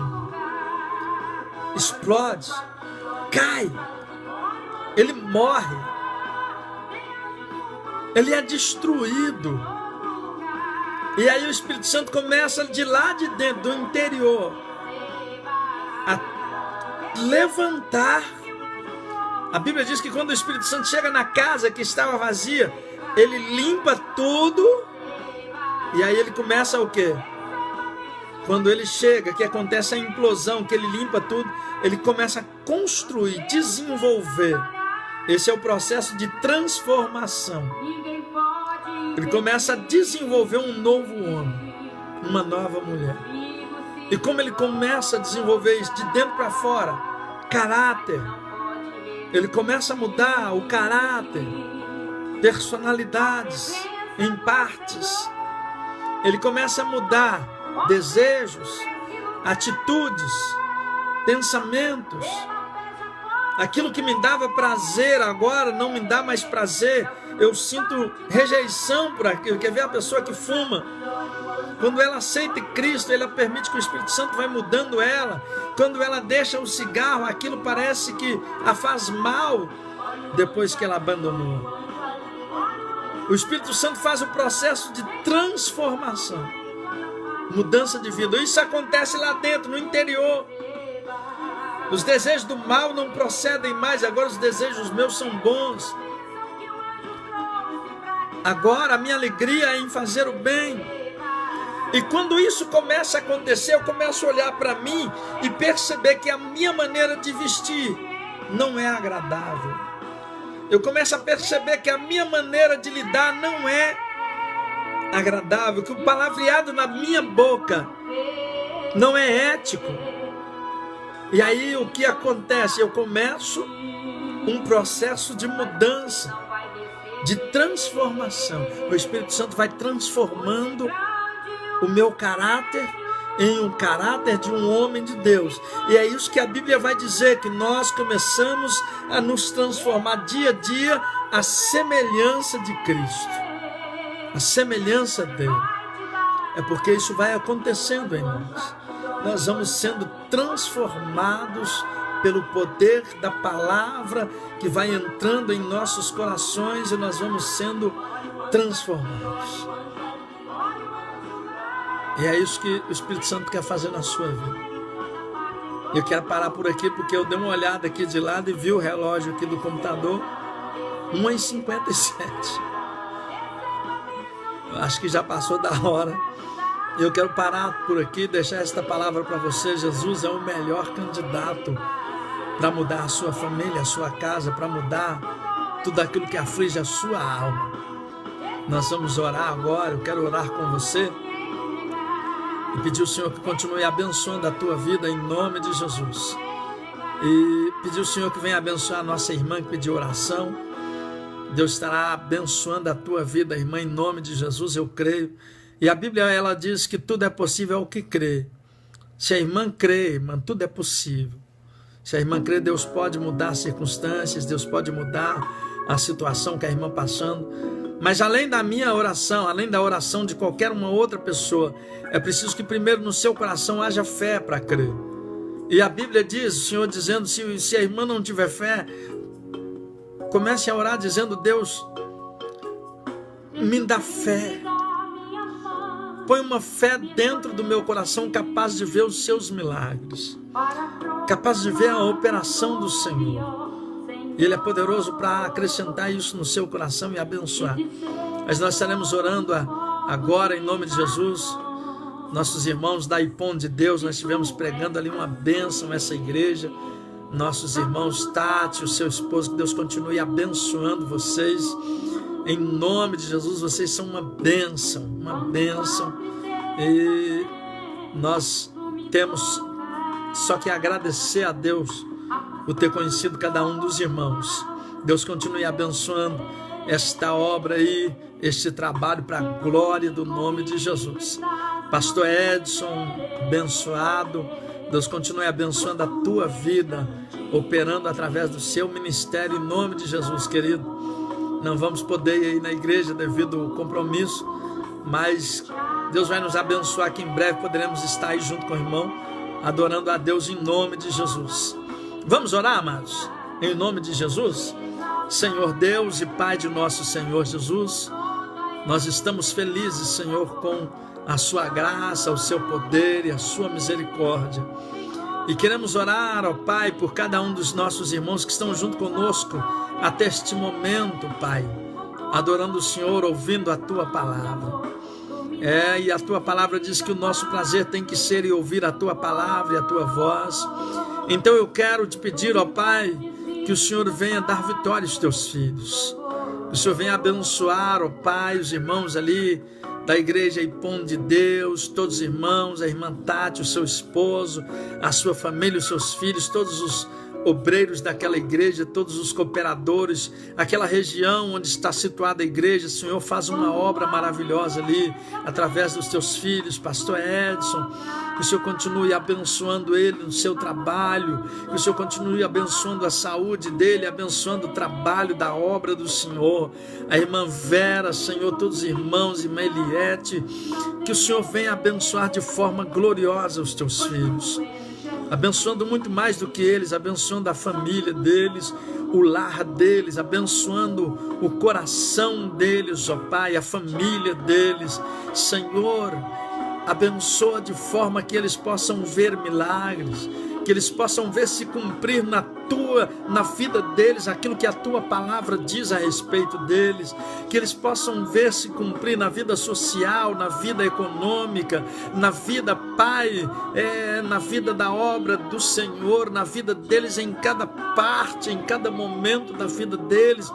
explode, cai, ele morre, ele é destruído. E aí o Espírito Santo começa de lá de dentro, do interior, a levantar. A Bíblia diz que quando o Espírito Santo chega na casa que estava vazia, ele limpa tudo. E aí ele começa o quê? Quando ele chega, que acontece a implosão, que ele limpa tudo, ele começa a construir, desenvolver. Esse é o processo de transformação. Ele começa a desenvolver um novo homem, uma nova mulher. E como ele começa a desenvolver isso de dentro para fora, caráter, ele começa a mudar o caráter, personalidades em partes. Ele começa a mudar desejos, atitudes, pensamentos. Aquilo que me dava prazer agora não me dá mais prazer. Eu sinto rejeição por aquilo. Quer ver a pessoa que fuma? Quando ela aceita Cristo, ela permite que o Espírito Santo vai mudando ela. Quando ela deixa o cigarro, aquilo parece que a faz mal depois que ela abandonou. O Espírito Santo faz o processo de transformação, mudança de vida. Isso acontece lá dentro, no interior. Os desejos do mal não procedem mais, agora os desejos meus são bons. Agora a minha alegria é em fazer o bem. E quando isso começa a acontecer, eu começo a olhar para mim e perceber que a minha maneira de vestir não é agradável. Eu começo a perceber que a minha maneira de lidar não é agradável, que o palavreado na minha boca não é ético. E aí o que acontece? Eu começo um processo de mudança, de transformação. O Espírito Santo vai transformando o meu caráter em um caráter de um homem de Deus. E é isso que a Bíblia vai dizer, que nós começamos a nos transformar dia a dia à semelhança de Cristo, a semelhança dele. É porque isso vai acontecendo em nós. Nós vamos sendo transformados pelo poder da palavra que vai entrando em nossos corações e nós vamos sendo transformados. E é isso que o Espírito Santo quer fazer na sua vida. Eu quero parar por aqui porque eu dei uma olhada aqui de lado e vi o relógio aqui do computador, 1h57. Acho que já passou da hora. Eu quero parar por aqui e deixar esta palavra para você. Jesus é o melhor candidato para mudar a sua família, a sua casa, para mudar tudo aquilo que aflige a sua alma. Nós vamos orar agora. Eu quero orar com você e pedir ao Senhor que continue abençoando a tua vida em nome de Jesus. E pedir ao Senhor que venha abençoar a nossa irmã que pediu oração. Deus estará abençoando a tua vida, irmã, em nome de Jesus, eu creio. E a Bíblia, ela diz que tudo é possível ao que crê. Se a irmã crê, irmã, tudo é possível. Se a irmã crê, Deus pode mudar as circunstâncias, Deus pode mudar a situação que a irmã passando. Mas além da minha oração, além da oração de qualquer uma outra pessoa, é preciso que primeiro no seu coração haja fé para crer. E a Bíblia diz, o Senhor dizendo, se a irmã não tiver fé, comece a orar dizendo, Deus, me dá fé. Põe uma fé dentro do meu coração capaz de ver os seus milagres, capaz de ver a operação do Senhor. E Ele é poderoso para acrescentar isso no seu coração e abençoar. Mas nós estaremos orando agora em nome de Jesus. Nossos irmãos da IPOM de Deus, nós estivemos pregando ali uma bênção nessa igreja. Nossos irmãos Tati, o seu esposo, que Deus continue abençoando vocês. Em nome de Jesus, vocês são uma bênção, e nós temos só que agradecer a Deus por ter conhecido cada um dos irmãos. Deus continue abençoando esta obra aí, este trabalho para a glória do nome de Jesus. Pastor Edson, abençoado, Deus continue abençoando a tua vida, operando através do seu ministério em nome de Jesus, querido. Não vamos poder ir na igreja devido ao compromisso, mas Deus vai nos abençoar que em breve poderemos estar aí junto com o irmão, adorando a Deus em nome de Jesus. Vamos orar, amados? Em nome de Jesus? Senhor Deus e Pai de nosso Senhor Jesus, nós estamos felizes, Senhor, com a sua graça, o seu poder e a sua misericórdia. E queremos orar, ó Pai, por cada um dos nossos irmãos que estão junto conosco até este momento, Pai, adorando o Senhor, ouvindo a Tua palavra. E a Tua palavra diz que o nosso prazer tem que ser em ouvir a Tua palavra e a Tua voz. Então eu quero te pedir, ó Pai, que o Senhor venha dar vitória aos Teus filhos. Que o Senhor venha abençoar, ó Pai, os irmãos ali da igreja IPOM de Deus, todos os irmãos, a irmã Tati, o seu esposo, a sua família, os seus filhos, todos os obreiros daquela igreja, todos os cooperadores, aquela região onde está situada a igreja. Senhor, faz uma obra maravilhosa ali, através dos teus filhos, pastor Edson. Que o Senhor continue abençoando ele no seu trabalho, que o Senhor continue abençoando a saúde dele, abençoando o trabalho da obra do Senhor. A irmã Vera, Senhor, todos os irmãos, irmã Eliette, que o Senhor venha abençoar de forma gloriosa os teus filhos, abençoando muito mais do que eles, abençoando a família deles, o lar deles, abençoando o coração deles, ó Pai, a família deles. Senhor, abençoa de forma que eles possam ver milagres, que eles possam ver se cumprir na vida deles aquilo que a tua palavra diz a respeito deles, que eles possam ver se cumprir na vida social, na vida econômica, na vida, Pai, na vida da obra do Senhor, na vida deles em cada parte, em cada momento da vida deles,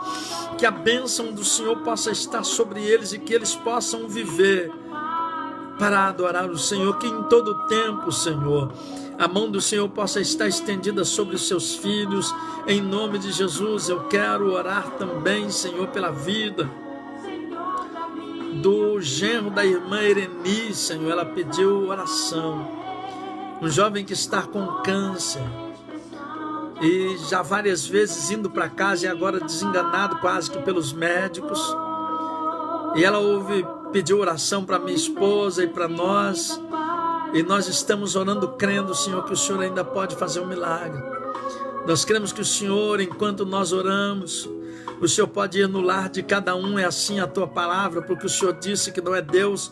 que a bênção do Senhor possa estar sobre eles e que eles possam viver para adorar o Senhor, que em todo tempo, Senhor, a mão do Senhor possa estar estendida sobre os seus filhos. Em nome de Jesus, eu quero orar também, Senhor, pela vida do genro da irmã Ereni, Senhor. Ela pediu oração. Um jovem que está com câncer e já várias vezes indo para casa e agora desenganado quase que pelos médicos. E ela pediu oração para minha esposa e para nós. E nós estamos orando, crendo, Senhor, que o Senhor ainda pode fazer um milagre. Nós cremos que o Senhor, enquanto nós oramos, o Senhor pode ir no lar de cada um. É assim a tua palavra, porque o Senhor disse que não é Deus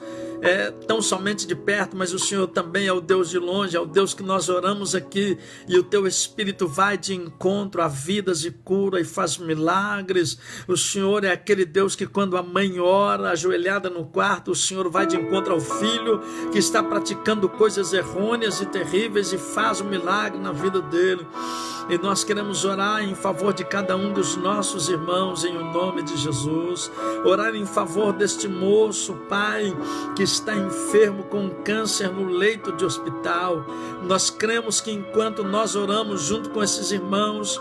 tão somente de perto, mas o Senhor também é o Deus de longe, é o Deus que nós oramos aqui, e o teu Espírito vai de encontro a vidas e cura e faz milagres. O Senhor é aquele Deus que quando a mãe ora, ajoelhada no quarto, o Senhor vai de encontro ao filho que está praticando coisas errôneas e terríveis e faz um milagre na vida dele. E nós queremos orar em favor de cada um dos nossos irmãos, em nome de Jesus. Orar em favor deste moço, Pai, que está enfermo com câncer no leito de hospital. Nós cremos que enquanto nós oramos junto com esses irmãos,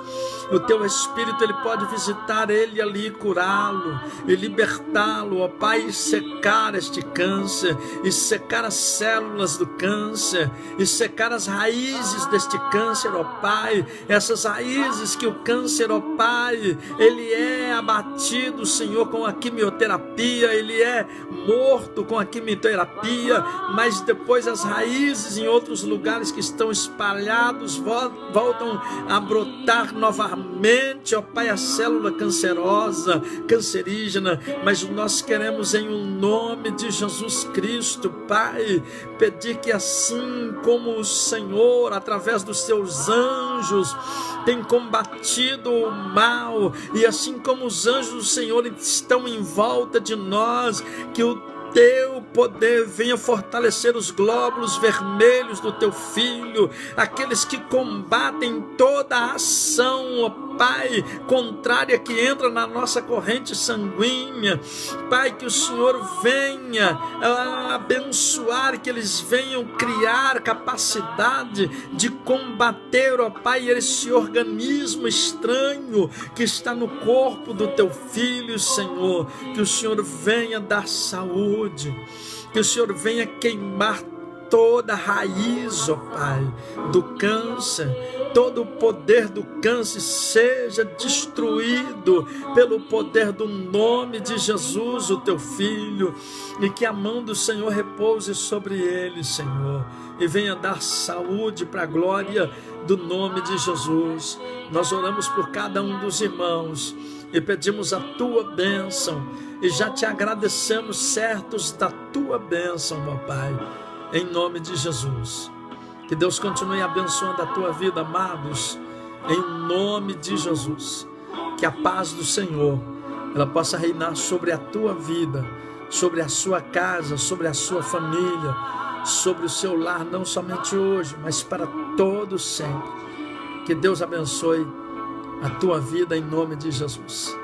o teu Espírito, ele pode visitar ele ali, curá-lo e libertá-lo, ó Pai, e secar este câncer, e secar as células do câncer, e secar as raízes deste câncer, ó Pai. Essas raízes que o câncer, ó Pai, ele é abatido, Senhor, com a quimioterapia, ele é morto com a quimioterapia, mas depois as raízes em outros lugares que estão espalhados voltam a brotar novamente, ó Pai, a célula cancerosa, cancerígena. Mas nós queremos, em nome de Jesus Cristo, Pai, pedir que assim como o Senhor, através dos seus anjos, tem combatido o mal, e assim como os anjos do Senhor estão em volta de nós, que o teu poder venha fortalecer os glóbulos vermelhos do teu filho, aqueles que combatem toda a ação, ó Pai, contrária que entra na nossa corrente sanguínea. Pai, que o Senhor venha abençoar, que eles venham criar capacidade de combater, ó Pai, esse organismo estranho que está no corpo do teu filho, Senhor. Que o Senhor venha dar saúde, que o Senhor venha queimar toda a raiz, ó Pai, do câncer. Todo o poder do câncer seja destruído pelo poder do nome de Jesus, o teu filho, e que a mão do Senhor repouse sobre ele, Senhor, e venha dar saúde para a glória do nome de Jesus. Nós oramos por cada um dos irmãos e pedimos a tua bênção, e já te agradecemos certos da tua bênção, meu Pai, em nome de Jesus. Que Deus continue abençoando a tua vida, amados, em nome de Jesus. Que a paz do Senhor, ela possa reinar sobre a tua vida, sobre a sua casa, sobre a sua família, sobre o seu lar, não somente hoje, mas para todo sempre. Que Deus abençoe a tua vida em nome de Jesus.